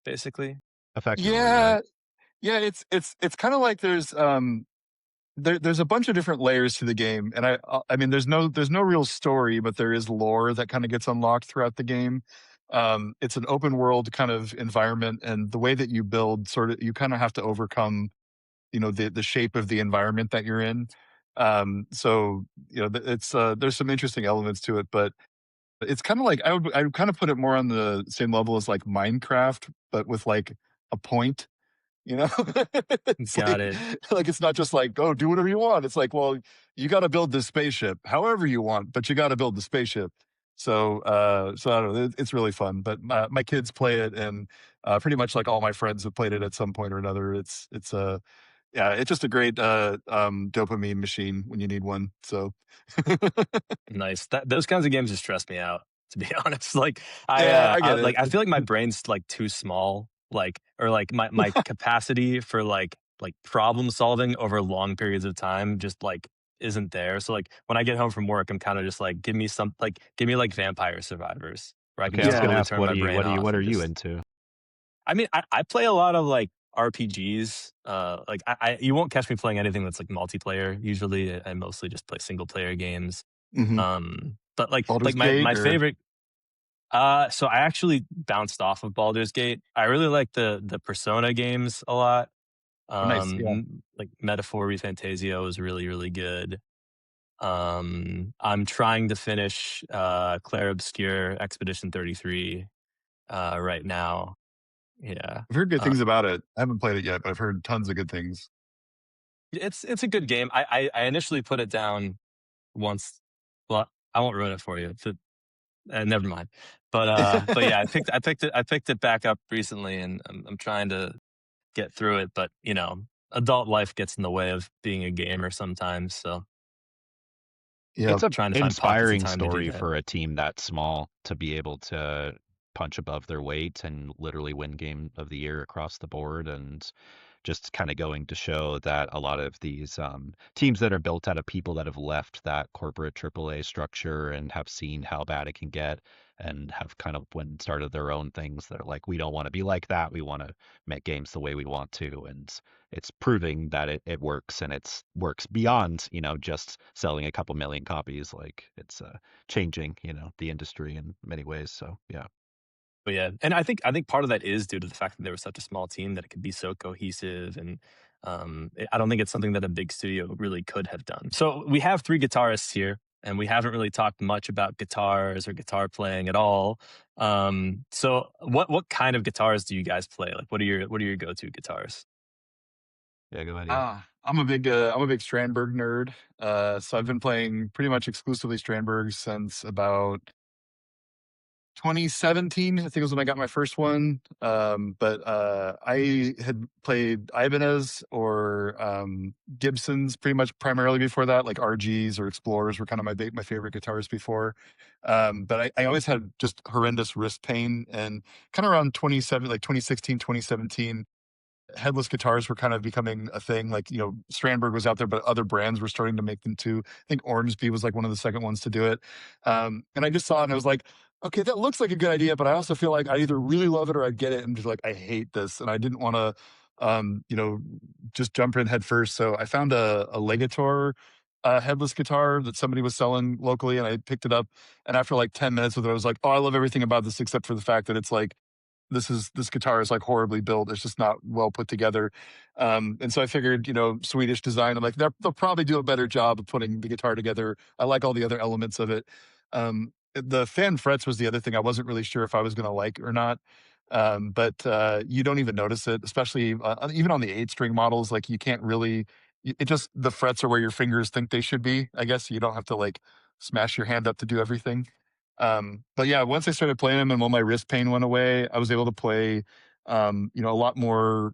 basically? Effectively, right? Yeah, yeah. It's kind of like there's a bunch of different layers to the game, and I mean there's no real story, but there is lore that kind of gets unlocked throughout the game. It's an open world kind of environment, and the way that you build, sort of, you kind of have to overcome the shape of the environment that you're in. So it's there's some interesting elements to it, but it's kind of like I would kind of put it more on the same level as like Minecraft, but with like a point. you know it's Got like it. it's not just like, oh, do whatever you want. It's like, well, you got to build this spaceship however you want, but you got to build the spaceship. So I don't know, it's really fun, but my kids play it, and pretty much like all my friends have played it at some point or another. It's yeah, it's just a great dopamine machine when you need one. So Nice. Those kinds of games just stress me out, to be honest. Like yeah, I get like it. I feel like my brain's like too small, like, or like my capacity for like problem solving over long periods of time just like isn't there. So like when I get home from work, I'm kind of just like, give me like Vampire Survivors, where I can Okay, I just was gonna Yeah. totally ask turn my brain off what are and you just. into? I mean, I play a lot of like RPGs. Like you won't catch me playing anything that's like multiplayer. Usually, I mostly just play single player games. Hmm. But like Baldur's my Gate my or favorite. So I actually bounced off of Baldur's Gate. I really like the Persona games a lot. oh, nice. Yeah. Like Metaphor ReFantazio is really really good. I'm trying to finish Clair Obscur Expedition 33 right now. Yeah. I've heard good Uh, things about it. I haven't played it yet, but I've heard tons of good things. it's a good game. I initially put it down once. Well, I won't ruin it for you. Never mind. But yeah, I picked it back up recently, and I'm trying to get through it. But adult life gets in the way of being a gamer sometimes. So Yeah. It's a trying to find pockets of inspiring time to do story that. for a team that small to be able to punch above their weight and literally win game of the year across the board, and just kind of going to show that a lot of these teams that are built out of people that have left that corporate AAA structure and have seen how bad it can get and have kind of went and started their own things that are like, we don't want to be like that. We want to make games the way we want to. And it's proving that it works, and it's works beyond, just selling a couple million copies. Like it's changing, the industry in many ways. So yeah. But yeah, and I think part of that is due to the fact that there was such a small team that it could be so cohesive, and I don't think it's something that a big studio really could have done. So we have three guitarists here, and we haven't really talked much about guitars or guitar playing at all. So what kind of guitars do you guys play? Like, what are your go-to guitars? Yeah, go ahead, Ian. I'm a big Strandberg nerd. So I've been playing pretty much exclusively Strandberg since about 2017. I think was when I got my first one. But I had played Ibanez or Gibsons pretty much primarily before that. Like RGs or Explorers were kind of my favorite guitars before. But I always had just horrendous wrist pain, and kind of around 2016, 2017, headless guitars were kind of becoming a thing. Like, Strandberg was out there, but other brands were starting to make them too. I think Ormsby was like one of the second ones to do it. And I just saw it and I was like, okay, that looks like a good idea, but I also feel like I either really love it or I get it and just like, I hate this. And I didn't want to, um, you know, just jump in head first. So I found a Legator headless guitar that somebody was selling locally, and I picked it up. And after like 10 minutes with it, I was like, oh, I love everything about this except for the fact that it's like, this guitar is like horribly built. It's just not well put together. And so I figured, Swedish design. I'm like, they'll probably do a better job of putting the guitar together. I like all the other elements of it. The fan frets was the other thing I wasn't really sure if I was going to like or not. But you don't even notice it, especially even on the 8-string models. Like you can't really. It just the frets are where your fingers think they should be. I guess you don't have to like smash your hand up to do everything. But yeah, once I started playing them and when my wrist pain went away, I was able to play, a lot more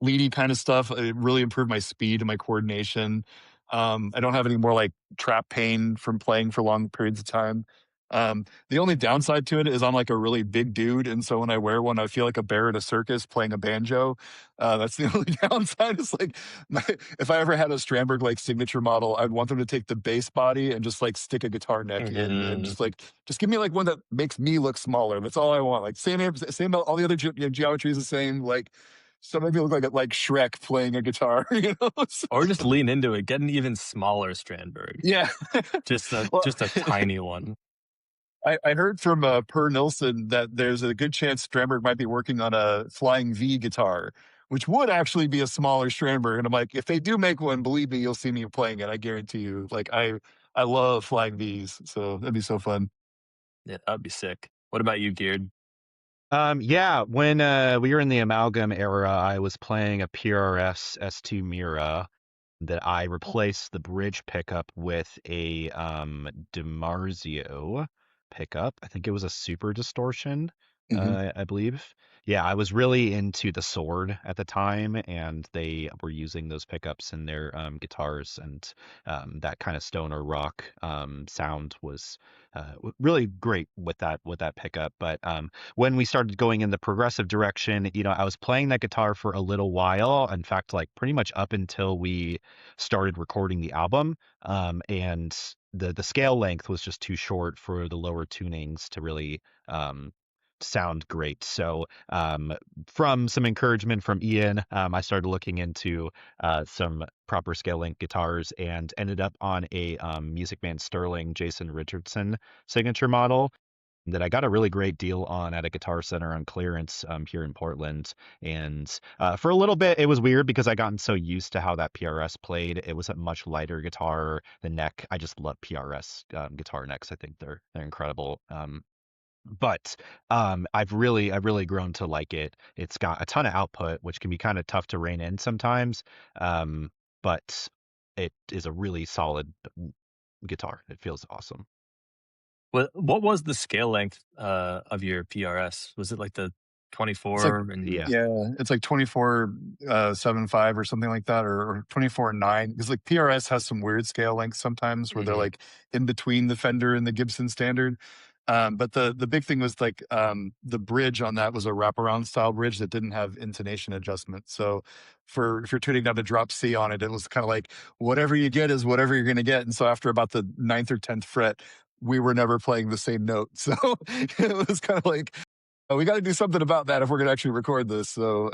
leady kind of stuff. It really improved my speed and my coordination. I don't have any more like trap pain from playing for long periods of time. The only downside to it is I'm like a really big dude, and so when I wear one, I feel like a bear at a circus playing a banjo. That's the only downside. It's like if I ever had a Strandberg like signature model, I'd want them to take the bass body and just like stick a guitar neck in, and Mhm. just give me like one that makes me look smaller. That's all I want. Like same, all the other geometry is the same. Like so maybe look like Shrek playing a guitar, So, Or just lean into it. Get an even smaller Strandberg. yeah. Just a Well, just a tiny one. I heard from Per Nilsson that there's a good chance Strandberg might be working on a Flying V guitar, which would actually be a smaller Strandberg. And I'm like, if they do make one, believe me, you'll see me playing it. I guarantee you. Like I love Flying Vs, so that'd be so fun. Yeah, that'd be sick. What about you, Geared? Yeah, when we were in the amalgam era, I was playing a PRS S2 Mira that I replaced the bridge pickup with a DiMarzio pickup. I think it was a super distortion, Hmm. I believe. Yeah, I was really into the Sword at the time, and they were using those pickups in their guitars, and that kind of stoner rock sound was really great with that pickup. But when we started going in the progressive direction, I was playing that guitar for a little while. In fact, like pretty much up until we started recording the album, and the scale length was just too short for the lower tunings to really um, sound great. So from some encouragement from Ian, I started looking into some proper scale length guitars and ended up on a Music Man Sterling Jason Richardson signature model that I got a really great deal on at a Guitar Center on clearance here in Portland. And for a little bit, it was weird because I gotten so used to how that PRS played. It was a much lighter guitar. The neck, I just love PRS guitar necks. I think they're incredible. But I've really grown to like it. It's got a ton of output, which can be kind of tough to rein in sometimes. But it is a really solid guitar. It feels awesome. What was the scale length of your PRS? Was it like the It's like 24 and Yeah. yeah, it's like 24 7.5 or something like that, or 24 9. Because like PRS has some weird scale lengths sometimes where they're Mhm. like in between the Fender and the Gibson standard. But the big thing was like the bridge on that was a wraparound style bridge that didn't have intonation adjustment. So for if you're tuning down to drop C on it, it was kind of like whatever you get is whatever you're gonna get. And so after about the ninth or 10th fret, we were never playing the same note. So it was kind of like we got to do something about that if we're going to actually record this. So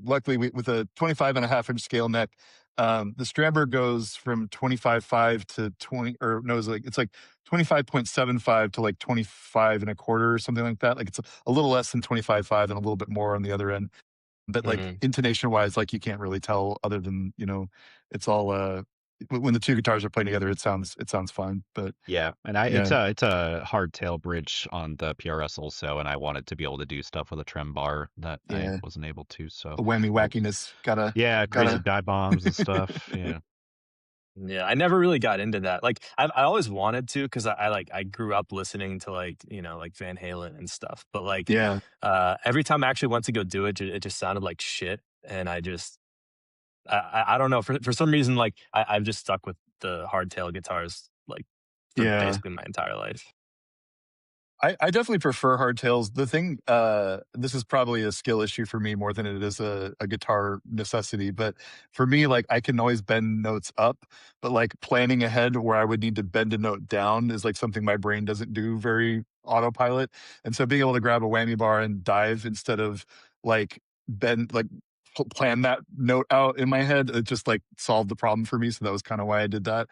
luckily, with a 25.5 inch scale neck, the Stramber goes from 25.5 to 20, or no, it's like 25.75 to like 25 and a quarter or something like that. Like it's a little less than 25.5 and a little bit more on the other end. But like Mhm. intonation wise, like you can't really tell other than, it's all, when the two guitars are playing together, it sounds fine. But Yeah, and yeah, it's a hardtail bridge on the PRS also, and I wanted to be able to do stuff with a trem bar that I yeah, wasn't able to. So, the whammy uh, wackiness gotta, yeah, crazy gotta, dive bombs and stuff. Yeah, Yeah, I never really got into that. Like, I always wanted to because I grew up listening to like like Van Halen and stuff. But like, yeah. every time I actually went to go do it, it just sounded like shit, and I don't know for some reason like I've just stuck with the hardtail guitars like for Yeah. basically my entire life. I definitely prefer hardtails. The thing, this is probably a skill issue for me more than it is a guitar necessity. But for me, like I can always bend notes up, but like planning ahead where I would need to bend a note down is like something my brain doesn't do very autopilot. And so being able to grab a whammy bar and dive instead of like bend, like plan that note out in my head, it just like solved the problem for me. So that was kind of why I did that.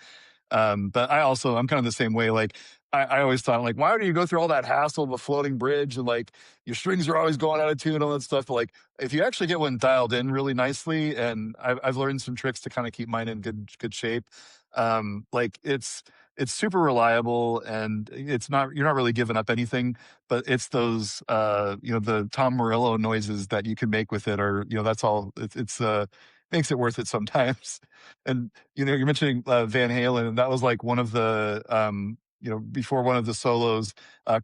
But I'm kind of the same way. Like I always thought like, why do you go through all that hassle of a floating bridge and like your strings are always going out of tune and all that stuff? But like if you actually get one dialed in really nicely, and I've learned some tricks to kind of keep mine in good shape. Like it's super reliable and you're not really giving up anything, but it's those the Tom Morello noises that you can make with it, or that's all it's makes it worth it sometimes. And you're mentioning Van Halen, and that was like one of the before one of the solos.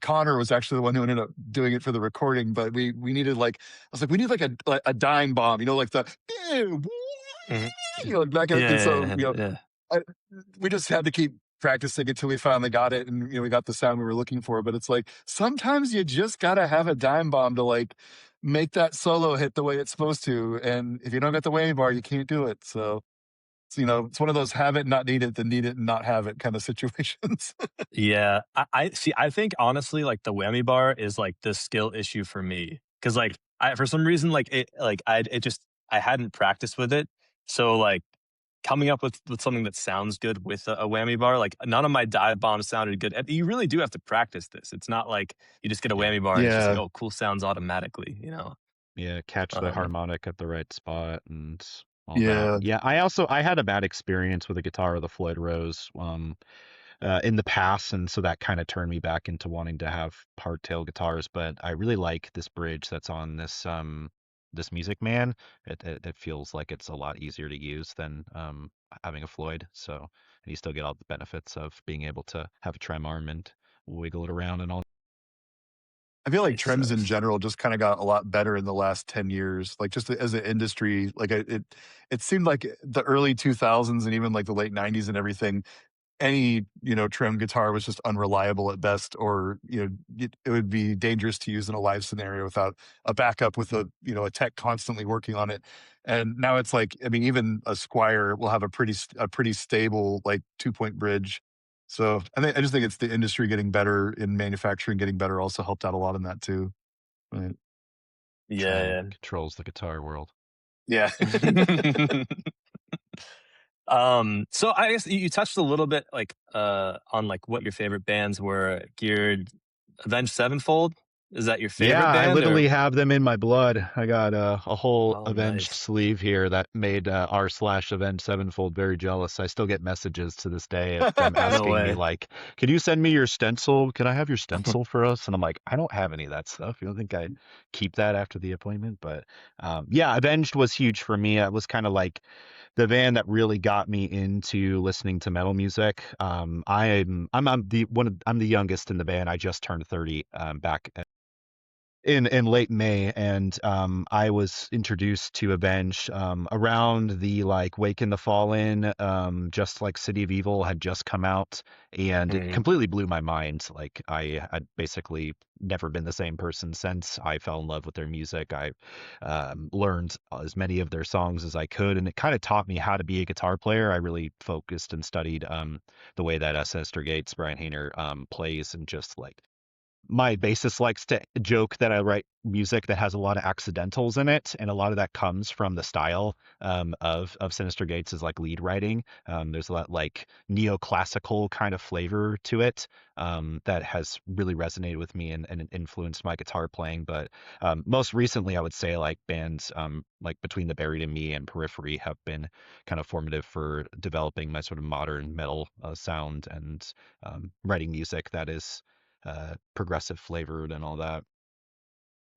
Connor was actually the one who ended up doing it for the recording, but we needed like I was like we need like a dime bomb, like the Mhm. back in, and so Yeah, yeah. I, we just had to keep practicing until we finally got it, and we got the sound we were looking for. But it's like sometimes you just gotta have a dime bomb to like make that solo hit the way it's supposed to, and if you don't get the wave bar, you can't do it. So it's one of those have it, not need it, then need it and not have it kind of situations. Yeah, I see. I think honestly, like the whammy bar is like the skill issue for me because like I for some reason I hadn't practiced with it, so like coming up with something that sounds good with a whammy bar, like none of my dive bombs sounded good. And you really do have to practice this. It's not like you just get a yeah, whammy bar and it's just like Yeah, oh cool sounds automatically. yeah. Catch the Um, harmonic at the right spot and all that. yeah. Yeah, I had a bad experience with a guitar, the Floyd Rose. In the past, and so that kind of turned me back into wanting to have hardtail guitars. But I really like this bridge that's on this Music Man. It feels like it's a lot easier to use than having a Floyd. So and you still get all the benefits of being able to have a trem arm and wiggle it around and all. I feel like nice, trims in nice. general just kind of got a lot better in the last 10 years. Like just as an industry, like it seemed like the early 2000s and even like the late 90s and everything, any trim guitar was just unreliable at best, or it would be dangerous to use in a live scenario without a backup with a tech constantly working on it. And now it's like, I mean, even a Squire will have a pretty stable like 2 point bridge. So I just think it's the industry getting better in manufacturing, getting better also helped out a lot in that too. Right. Yeah, Trent controls the guitar world. Yeah. yeah. So I guess you touched a little bit like on like what your favorite bands were. Geared, Avenged Sevenfold. Is that your Yeah, favorite I band or? literally have them in my blood. I got a whole Oh, Avenged nice. sleeve here that made r/Avenged Sevenfold very jealous. I still get messages to this day of them No asking me way. like, "Could you send me your stencil? Can I have your stencil for us?" And I'm like, "I don't have any of that stuff. You don't think I'd keep that after the appointment?" But yeah, Avenged was huge for me. It was kind of like the band that really got me into listening to metal music. I'm the youngest in the band. I just turned 30 back in late May, and I was introduced to Avenged around the like Wake in the Fallen, just like City of Evil had just come out, and it Mhm. completely blew my mind. Like I had basically never been the same person since I fell in love with their music. I learned as many of their songs as I could, and it kind of taught me how to be a guitar player. I really focused and studied the way that Sinister Gates, Brian Hayner, plays, and just like my bassist likes to joke that I write music that has a lot of accidentals in it, and a lot of that comes from the style of Sinister Gates is like lead writing. There's a lot like neoclassical kind of flavor to it that has really resonated with me and influenced my guitar playing. But most recently, I would say like bands like Between the Buried and Me and Periphery have been kind of formative for developing my sort of modern metal sound and writing music that is progressive flavored and all that.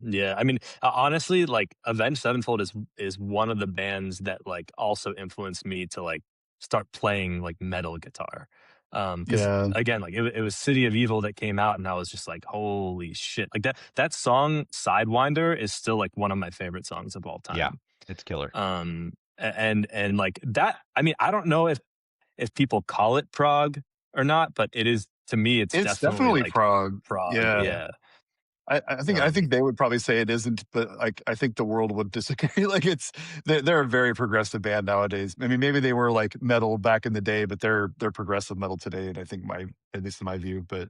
Yeah, I mean, honestly, like Avenged Sevenfold is one of the bands that like also influenced me to like start playing like metal guitar. Because Yeah. again, like it was City of Evil that came out, and I was just like, holy shit! Like that song Sidewinder is still like one of my favorite songs of all Yeah, time. it's killer. And like that. I mean, I don't know if people call it prog or not, but it is to me. It's It's definitely definitely like prog. prog. Yeah. Yeah. I Um, think they would probably say it isn't, but like I think the world would disagree. Like they're a very progressive band nowadays. I mean, maybe they were like metal back in the day, but they're progressive metal today. And I think my at least in my view, but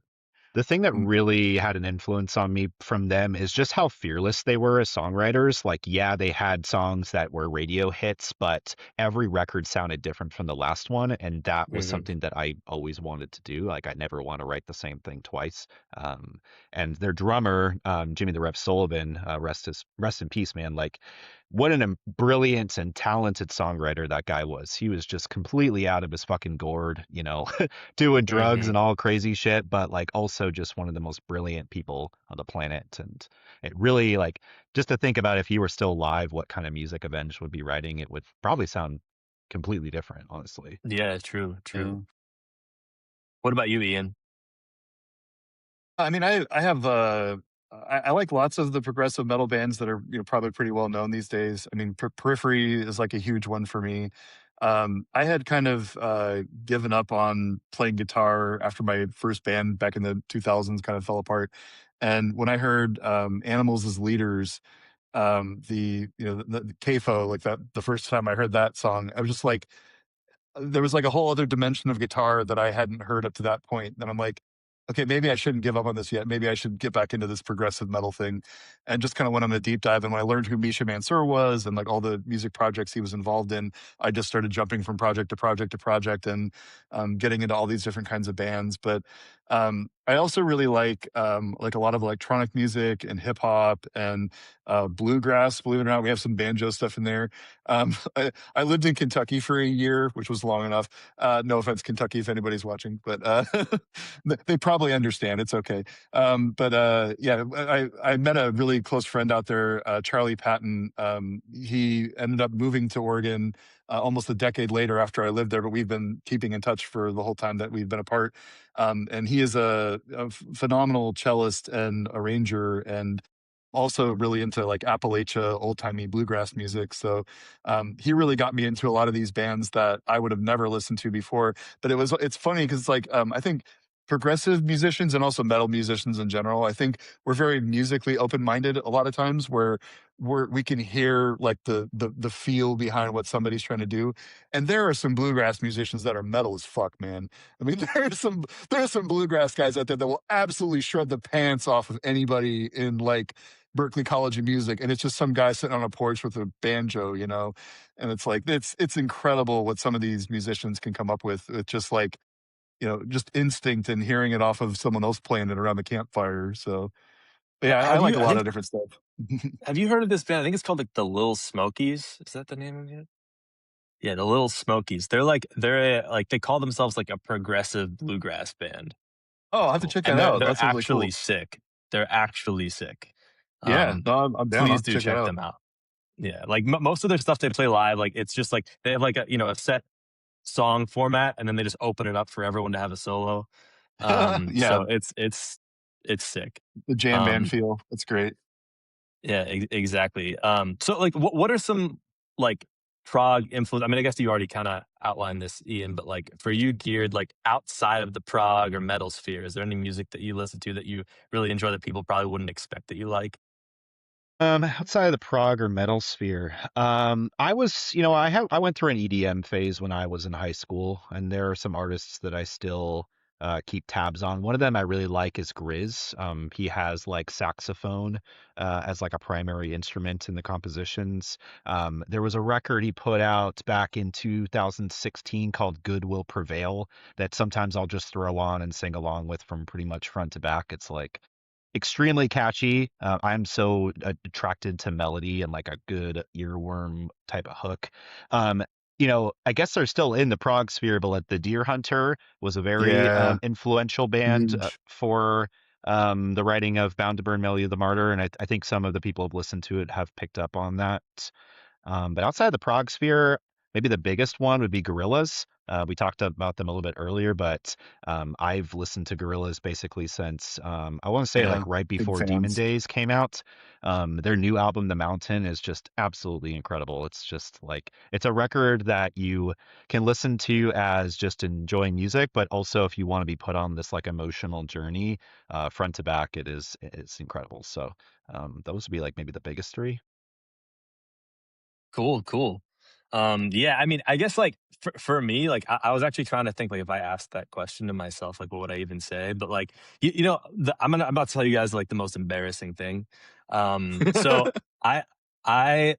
The thing that mm, really had an influence on me from them is just how fearless they were as songwriters. Like, yeah, they had songs that were radio hits, but every record sounded different from the last one. And that was mhm. something that I always wanted to do. Like, I never want to write the same thing twice. Um, and their drummer, Jimmy the Rep Sullivan, rest in peace, man. Like, what an brilliant and talented songwriter that guy was. He was just completely out of his fucking gourd, you know, doing drugs Mhm. and all crazy shit, but like also just one of the most brilliant people on the planet. And it really like just to think about if he were still alive, what kind of music Avenged would be writing, it would probably sound completely different, honestly. Yeah, true, yeah. true. What about you, Ian? I mean, I have I like lots of the progressive metal bands that are probably pretty well known these days. I mean, Periphery is like a huge one for me. I had kind of given up on playing guitar after my first band back in the 2000s kind of fell apart, and when I heard Animals as Leaders, the CAFO, like that, the first time I heard that song, I was just like, there was like a whole other dimension of guitar that I hadn't heard up to that point. And I'm like, okay, maybe I shouldn't give up on this yet. Maybe I should get back into this progressive metal thing. And just kind of went on a deep dive. And when I learned who Misha Mansour was and like all the music projects he was involved in, I just started jumping from project to project to project and getting into all these different kinds of bands. But I also really like a lot of electronic music and hip hop and bluegrass. Believe it or not, we have some banjo stuff in there. I lived in Kentucky for a year, which was long enough. No offense, Kentucky, if anybody's watching, but they probably understand. It's okay. But yeah, I met a really close friend out there, Charlie Patton. He ended up moving to Oregon almost a decade later after I lived there, but we've been keeping in touch for the whole time that we've been apart. And he is a phenomenal cellist and arranger and also really into like Appalachia old timey bluegrass music. So he really got me into a lot of these bands that I would have never listened to before. But it's funny because like I think progressive musicians and also metal musicians in general, I think we're very musically open minded a lot of times where we can hear like the feel behind what somebody's trying to do. And there are some bluegrass musicians that are metal as fuck, man. I mean, there are some bluegrass guys out there that will absolutely shred the pants off of anybody in like Berkeley College of Music, and it's just some guy sitting on a porch with a banjo, you know, and it's like it's incredible what some of these musicians can come up with just like, you know, just instinct and hearing it off of someone else playing it around the campfire. So yeah, I Have like you? a I lot think of different stuff. have you heard of this band? I think it's called like the Little Smokies. Is that the name of it? Yeah, the Little Smokies. Like they call themselves like a progressive bluegrass band, Oh, I'll have to Cool. check and that they're out. That they're sounds really actually cool. sick. They're actually sick. Yeah, no, I'm down. I'll Please have to do check it check out. them out. Yeah, like most of their stuff they play live, like it's just like they have like a set song format, and then they just open it up for everyone to have a solo. Yeah, So it's sick. the jam band Um, feel. It's great. yeah, exactly. So like, what are some like prog influence? I mean, I guess you already kind of outlined this, Ian, but like for you, Geared, like outside of the prog or metal sphere, is there any music that you listen to that you really enjoy that people probably wouldn't expect that you like? Outside of the prog or metal sphere, I was, I went through an EDM phase when I was in high school, and there are some artists that I still keep tabs on. One of them I really like is Grizz. He has like saxophone as like a primary instrument in the compositions. There was a record he put out back in 2016 called Good Will Prevail that sometimes I'll just throw on and sing along with from pretty much front to back. It's like extremely catchy. I'm so attracted to melody and like a good earworm type of hook. Um, I guess they're still in the prog sphere, but like the Deer Hunter was a very Yeah, influential band huge. for the writing of Bound to Burn, Melody of the Martyr, and I think some of the people who've listened to it have picked up on that. But outside the prog sphere, maybe the biggest one would be Gorillaz. We talked about them a little bit earlier, but I've listened to Gorillaz basically since I want to say Yeah, like right big before Demon fans. Days came out. Their new album, The Mountain, is just absolutely incredible. It's just like it's a record that you can listen to as just enjoying music, but also if you want to be put on this like emotional journey, front to back, it's incredible. So those would be like maybe the biggest three. Cool, cool. Yeah, I mean, I guess like for me, like I was actually trying to think like if I asked that question to myself, like what would I even say? But like I'm about to tell you guys like the most embarrassing thing. So I I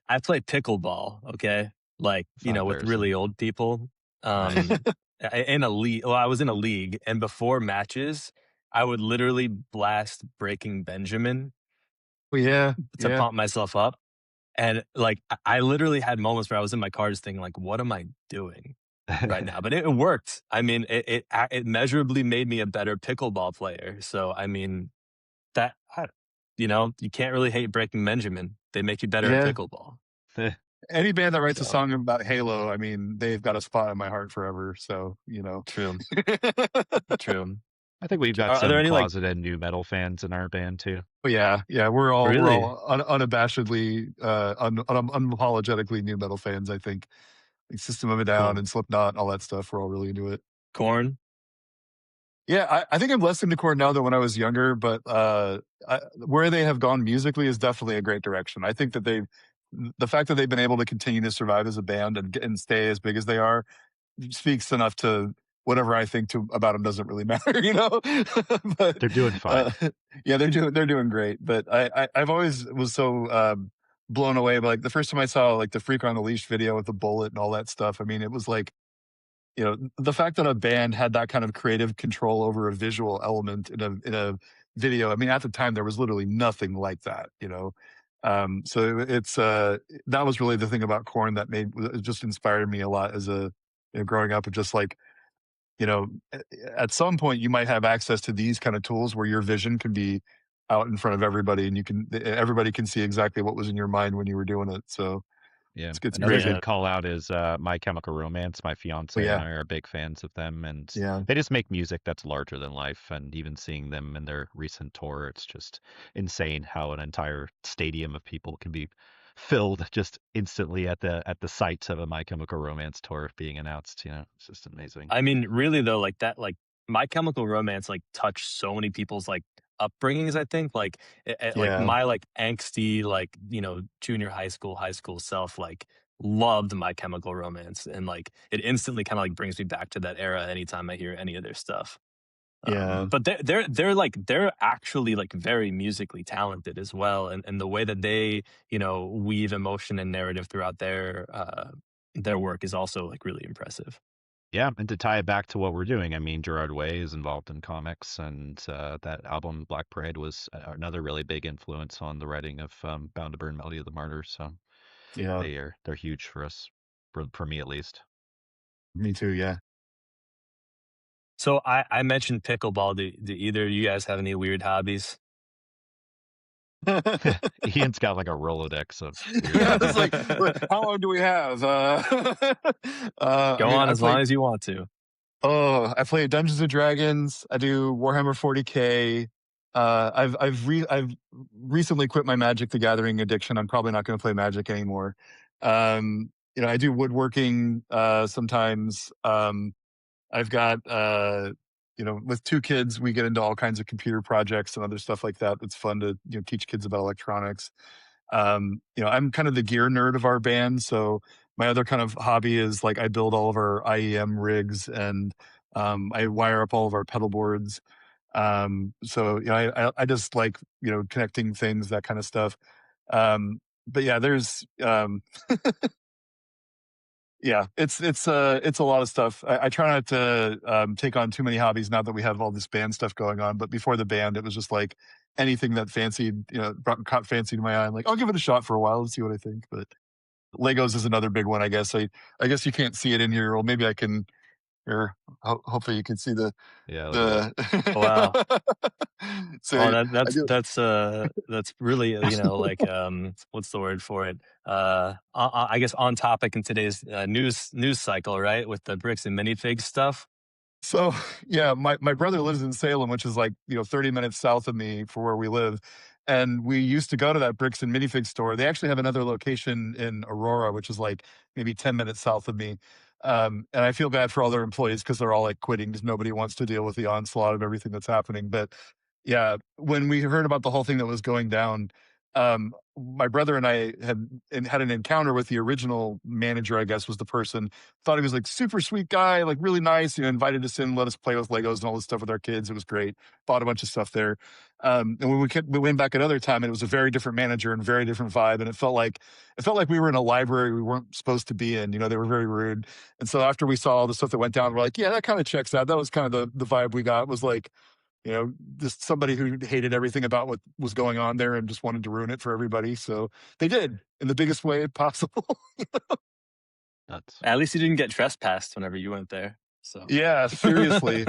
I play pickleball, okay? Like, It's not with embarrassing. really old people. Um in a league. Well, I was in a league, and before matches, I would literally blast Breaking Benjamin Well, yeah, to yeah, pump myself up. And, like, I literally had moments where I was in my car just thinking, like, "What am I doing right now?" But it worked. I mean, it measurably made me a better pickleball player. So, I mean, that I you can't really hate Breaking Benjamin. They make you better at yeah. pickleball. Any band that writes a So, song about Halo, I mean, they've got a spot in my heart forever. So, you know. true, true. I think we've got Are there some any, like closeted new metal fans in our band too. But yeah, yeah, we're all really? unabashedly, unapologetically new metal fans. I think like System of a Down Cool. and Slipknot, and all that stuff. We're all really into it. Corn? Yeah, I think I'm less into core now than when I was younger, but where they have gone musically is definitely a great direction. I think that the fact that they've been able to continue to survive as a band and stay as big as they are speaks enough to whatever I think about them doesn't really matter, you know. But They're doing uh, fine. yeah, they're doing great. But I've always was so blown away by like the first time I saw like the Freak on the Leash video with the bullet and all that stuff. I mean, it was like, the fact that a band had that kind of creative control over a visual element in a video. I mean, at the time there was literally nothing like that, you know. So it's that was really the thing about Corn that it just inspired me a lot as growing up, and just like, you know, at some point you might have access to these kind of tools where your vision can be out in front of everybody, and everybody can see exactly what was in your mind when you were doing it. So Yeah. it's Another great. Yeah. good call out is My Chemical Romance. My But fiance and yeah, I are big fans of them, and yeah, they just make music that's larger than life. And even seeing them in their recent tour, it's just insane how an entire stadium of people can be filled just instantly at the sight of a My Chemical Romance tour being announced. It's just amazing. I mean, really though, like that, like My Chemical Romance, like touched so many people's like upbringings. I think, like yeah. my like angsty, like junior high school self, like loved My Chemical Romance, and like it instantly kind of like brings me back to that era anytime I hear any of their stuff. Yeah. But they're actually like very musically talented as well, and the way that they weave emotion and narrative throughout their work is also like really impressive. Yeah, and to tie it back to what we're doing, I mean, Gerard Way is involved in comics, and that album Black Parade was another really big influence on the writing of Bound to Burn, Melody of the Martyr. So Yeah. they're huge for us, for me at least. Me too. Yeah. So I mentioned pickleball. Do either of you guys have any weird hobbies? Ian's got like a Rolodex of weird Yeah, it's hobbies. like, how long do we have? I Go mean, on as long as you want to. I play Dungeons and Dragons. I do Warhammer 40K. I've recently quit my Magic the Gathering addiction. I'm probably not going to play Magic anymore. I do woodworking sometimes. I've got with two kids, we get into all kinds of computer projects and other stuff like that. It's fun to teach kids about electronics. I'm kind of the gear nerd of our band, so my other kind of hobby is like I build all of our IEM rigs and I wire up all of our pedal boards. So I just like connecting things, that kind of stuff. But yeah, there's yeah, it's a lot of stuff. I try not to take on too many hobbies now that we have all this band stuff going on. But before the band, it was just like anything that caught fancy to my eye. I'm like, I'll give it a shot for a while and see what I think. But Legos is another big one, I guess. I guess you can't see it in here. Well, maybe I can. Or hopefully you can see Yeah, look at that. Wow. the. So Oh, I do. that's really like what's the word for it? I guess on topic in today's news cycle, right? With the bricks and minifigs stuff. So yeah, my brother lives in Salem, which is like 30 minutes south of me for where we live, and we used to go to that bricks and minifig store. They actually have another location in Aurora, which is like maybe 10 minutes south of me. And I feel bad for all their employees because they're all like quitting because nobody wants to deal with the onslaught of everything that's happening. But yeah, when we heard about the whole thing that was going down, my brother and I had an encounter with the original manager, I guess was the person. Thought he was like super sweet guy, like really nice. Invited us in, let us play with Legos and all this stuff with our kids. It was great. Bought a bunch of stuff there. And when we went back another time, and it was a very different manager and very different vibe. And it felt like we were in a library we weren't supposed to be in. They were very rude. And so after we saw all the stuff that went down, we're like, yeah, that kind of checks out. That was kind of the vibe we got. Was like, just somebody who hated everything about what was going on there and just wanted to ruin it for everybody. So they did in the biggest way possible. Nuts. At least you didn't get trespassed whenever you went there. So Yeah, seriously.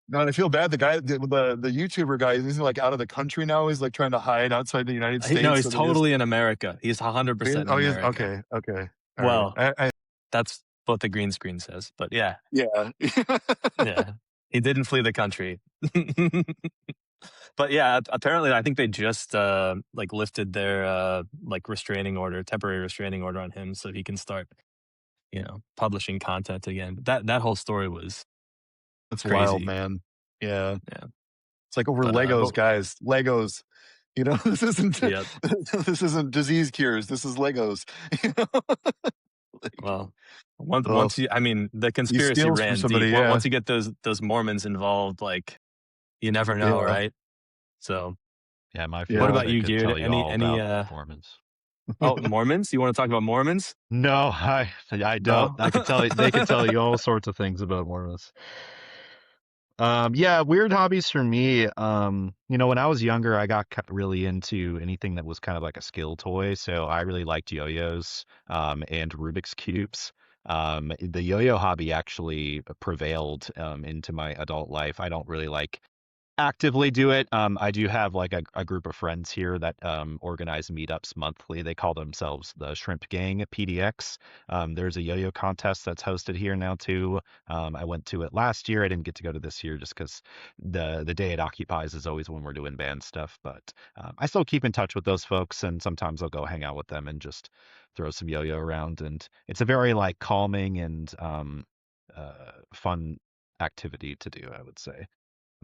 No, and I feel bad. The guy, the YouTuber guy, he's like out of the country now. He's like trying to hide outside the United States. No, he's so totally in America. He's 100% in he is? America. Okay. All Well, right. that's what the green screen says. But yeah, Yeah. yeah, he didn't flee the country. But yeah, apparently, I think they just like lifted their like temporary restraining order on him, so he can start, publishing content again. But that whole story was That's crazy. wild, man. Yeah. Yeah. It's like over Legos, guys. Legos. This isn't Yep. this isn't disease cures. This is Legos. Well, Well, once the conspiracy steals from ran somebody, deep. yeah. Once you get those Mormons involved, like you never know, Yeah. right? So, Yeah, my Yeah. what fiance about you, could Geurd? tell you all about Mormons. Oh, Mormons? You want to talk about Mormons? No, I don't. No? I could tell they could tell you all sorts of things about Mormons. Yeah, weird hobbies for me. When I was younger, I got really into anything that was kind of like a skill toy. So I really liked yo-yos, and Rubik's cubes. The yo-yo hobby actually prevailed, into my adult life. I don't really actively do it. I do have like a group of friends here that organize meetups monthly. They call themselves the Shrimp Gang at PDX. There's a yo-yo contest that's hosted here now too. I went to it last year. I didn't get to go to this year just because the day it occupies is always when we're doing band stuff. But I still keep in touch with those folks, and sometimes I'll go hang out with them and just throw some yo-yo around. And it's a very like calming and fun activity to do, I would say.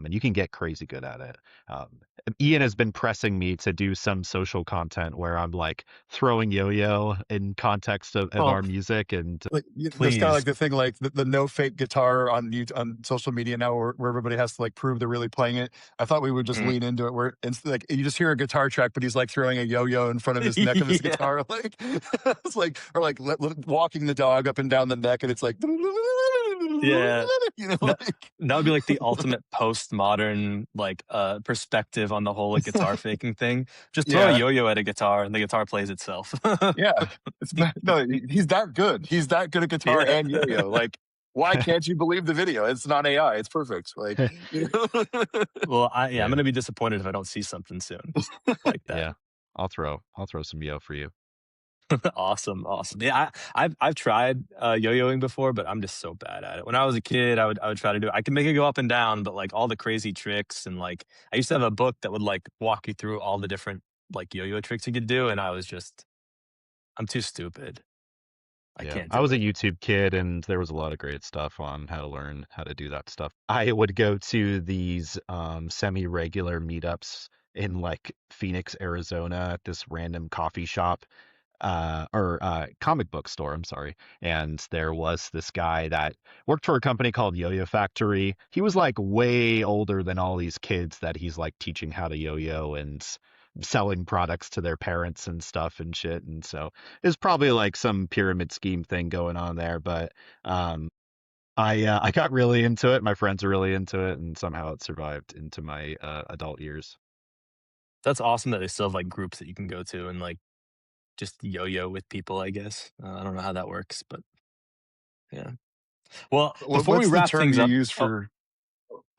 and you can get crazy good at it. Um, Ian has been pressing me to do some social content where I'm like throwing yo-yo in context of Well, our music, and like there's kind of like Please. the thing like the no fake guitar on on social media now where everybody has to like prove they're really playing it. I thought we would just Mm. lean into it where it's like you just hear a guitar track, but he's like throwing a yo-yo in front of his neck of his Yeah. guitar, like it's like or like walking the dog up and down the neck, and it's like Yeah. you know That like that would be like the ultimate postmodern like perspective on the whole like guitar faking thing. Just throw a yeah. yo-yo at a guitar and the guitar plays itself. Yeah, no, he's that good. He's that good at guitar Yeah. and yo-yo. Like, why can't you believe the video? It's not AI. It's perfect. Like, Well, I'm yeah, gonna be disappointed if I don't see something soon like that. yeah. I'll throw some yo for you. Awesome, awesome. Yeah, I've tried yo-yoing before, but I'm just so bad at it. When I was a kid, I would try to do it. I can make it go up and down, but like all the crazy tricks and like I used to have a book that would like walk you through all the different like yo-yo tricks you could do, and I'm too stupid. I Yeah, can't I do was a it. YouTube kid, and there was a lot of great stuff on how to learn how to do that stuff. I would go to these semi-regular meetups in like Phoenix, Arizona, at this random coffee shop, or comic book store, I'm sorry. And there was this guy that worked for a company called Yo-Yo Factory. He was like way older than all these kids that he's like teaching how to yo-yo and selling products to their parents and stuff and shit. And so there's probably like some pyramid scheme thing going on there, but um I got really into it. My friends are really into it, and somehow it survived into my adult years. That's awesome that they still have like groups that you can go to and like just yo-yo with people, I guess. I don't know how that works, but yeah. Well, before we what's the wrap term things you up, use oh, for?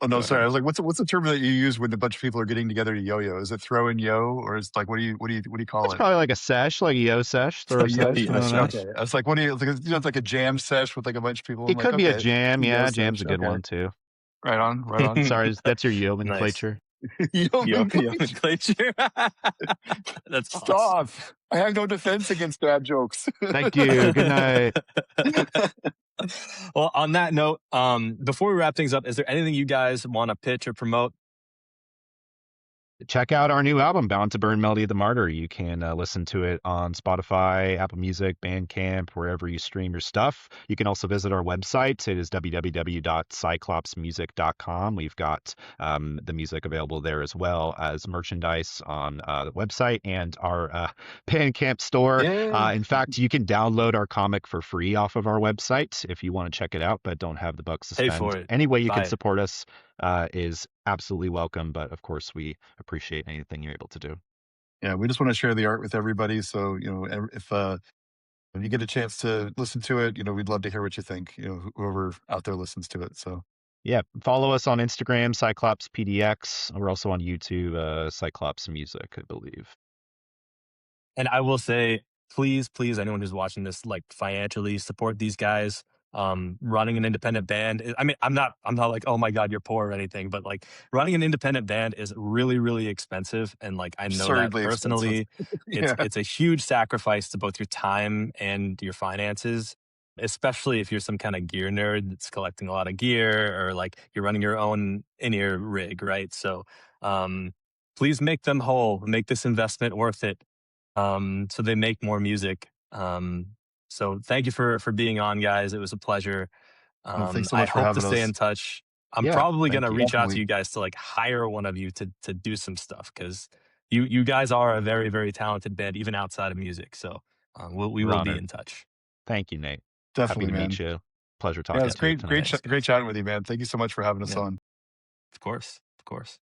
Oh no, go sorry. I ahead. was like, what's the term that you use when a bunch of people are getting together to yo-yo? Is it throw and yo, or is like what do you call It's it? probably like a sesh, like a yo sesh, throw A yo sesh. I Yo don't sesh. know. sesh. Okay, I was like, what do you? It's like a jam sesh with like a bunch of people. I'm It like, could be a okay, jam. yo Yeah, jam's sesh. a good Okay, one too. right on, right on. Sorry, that's your Nice. nomenclature. Yo, Nomenclature. That's awesome. stop! I have no defense against bad jokes. Thank you. Good night. Well, on that note, before we wrap things up, is there anything you guys want to pitch or promote? Check out our new album, Bound to Burn Melody of the Martyr. You can listen to it on Spotify, Apple Music, Bandcamp, wherever you stream your stuff. You can also visit our website. It is www.psyclopsmusic.com. We've got the music available there, as well as merchandise on the website and our Bandcamp store. Yeah. In fact, you can download our comic for free off of our website if you want to check it out, but don't have the bucks to Pay spend. for it. Any way you Buy can it. support us is absolutely welcome. But of course, we appreciate anything you're able to do. Yeah, we just want to share the art with everybody. So, if you get a chance to listen to it, we'd love to hear what you think, whoever out there listens to it. So, Yeah, follow us on Instagram, Cyclops PDX. We're also on YouTube, Cyclops Music, I believe. And I will say, please, please, anyone who's watching this, like financially support these guys. Running an independent band. I mean, I'm not like, oh my God, you're poor or anything, but like running an independent band is really, really expensive. And like, I know that absurdly expensive. personally, it's, Yeah. it's a huge sacrifice to both your time and your finances, especially if you're some kind of gear nerd that's collecting a lot of gear or like you're running your own in-ear rig, right? So, um, please make them whole, make this investment worth it, so they make more music. So thank you for being on, guys. It was a pleasure. Well, thanks so I much for hope to having stay us. in touch. I'm Yeah, probably gonna thank you. reach out to Definitely. you guys to like hire one of you to do some stuff because you guys are a very very talented band even outside of music. So we We're will be honored. in touch. Thank you, Nate. Happy Definitely, to man. meet you. Pleasure Yeah, talking it's to you great, tonight. Thanks, great guys. chatting with you, man. Thank you so much for having us Yeah, on. of course, of course.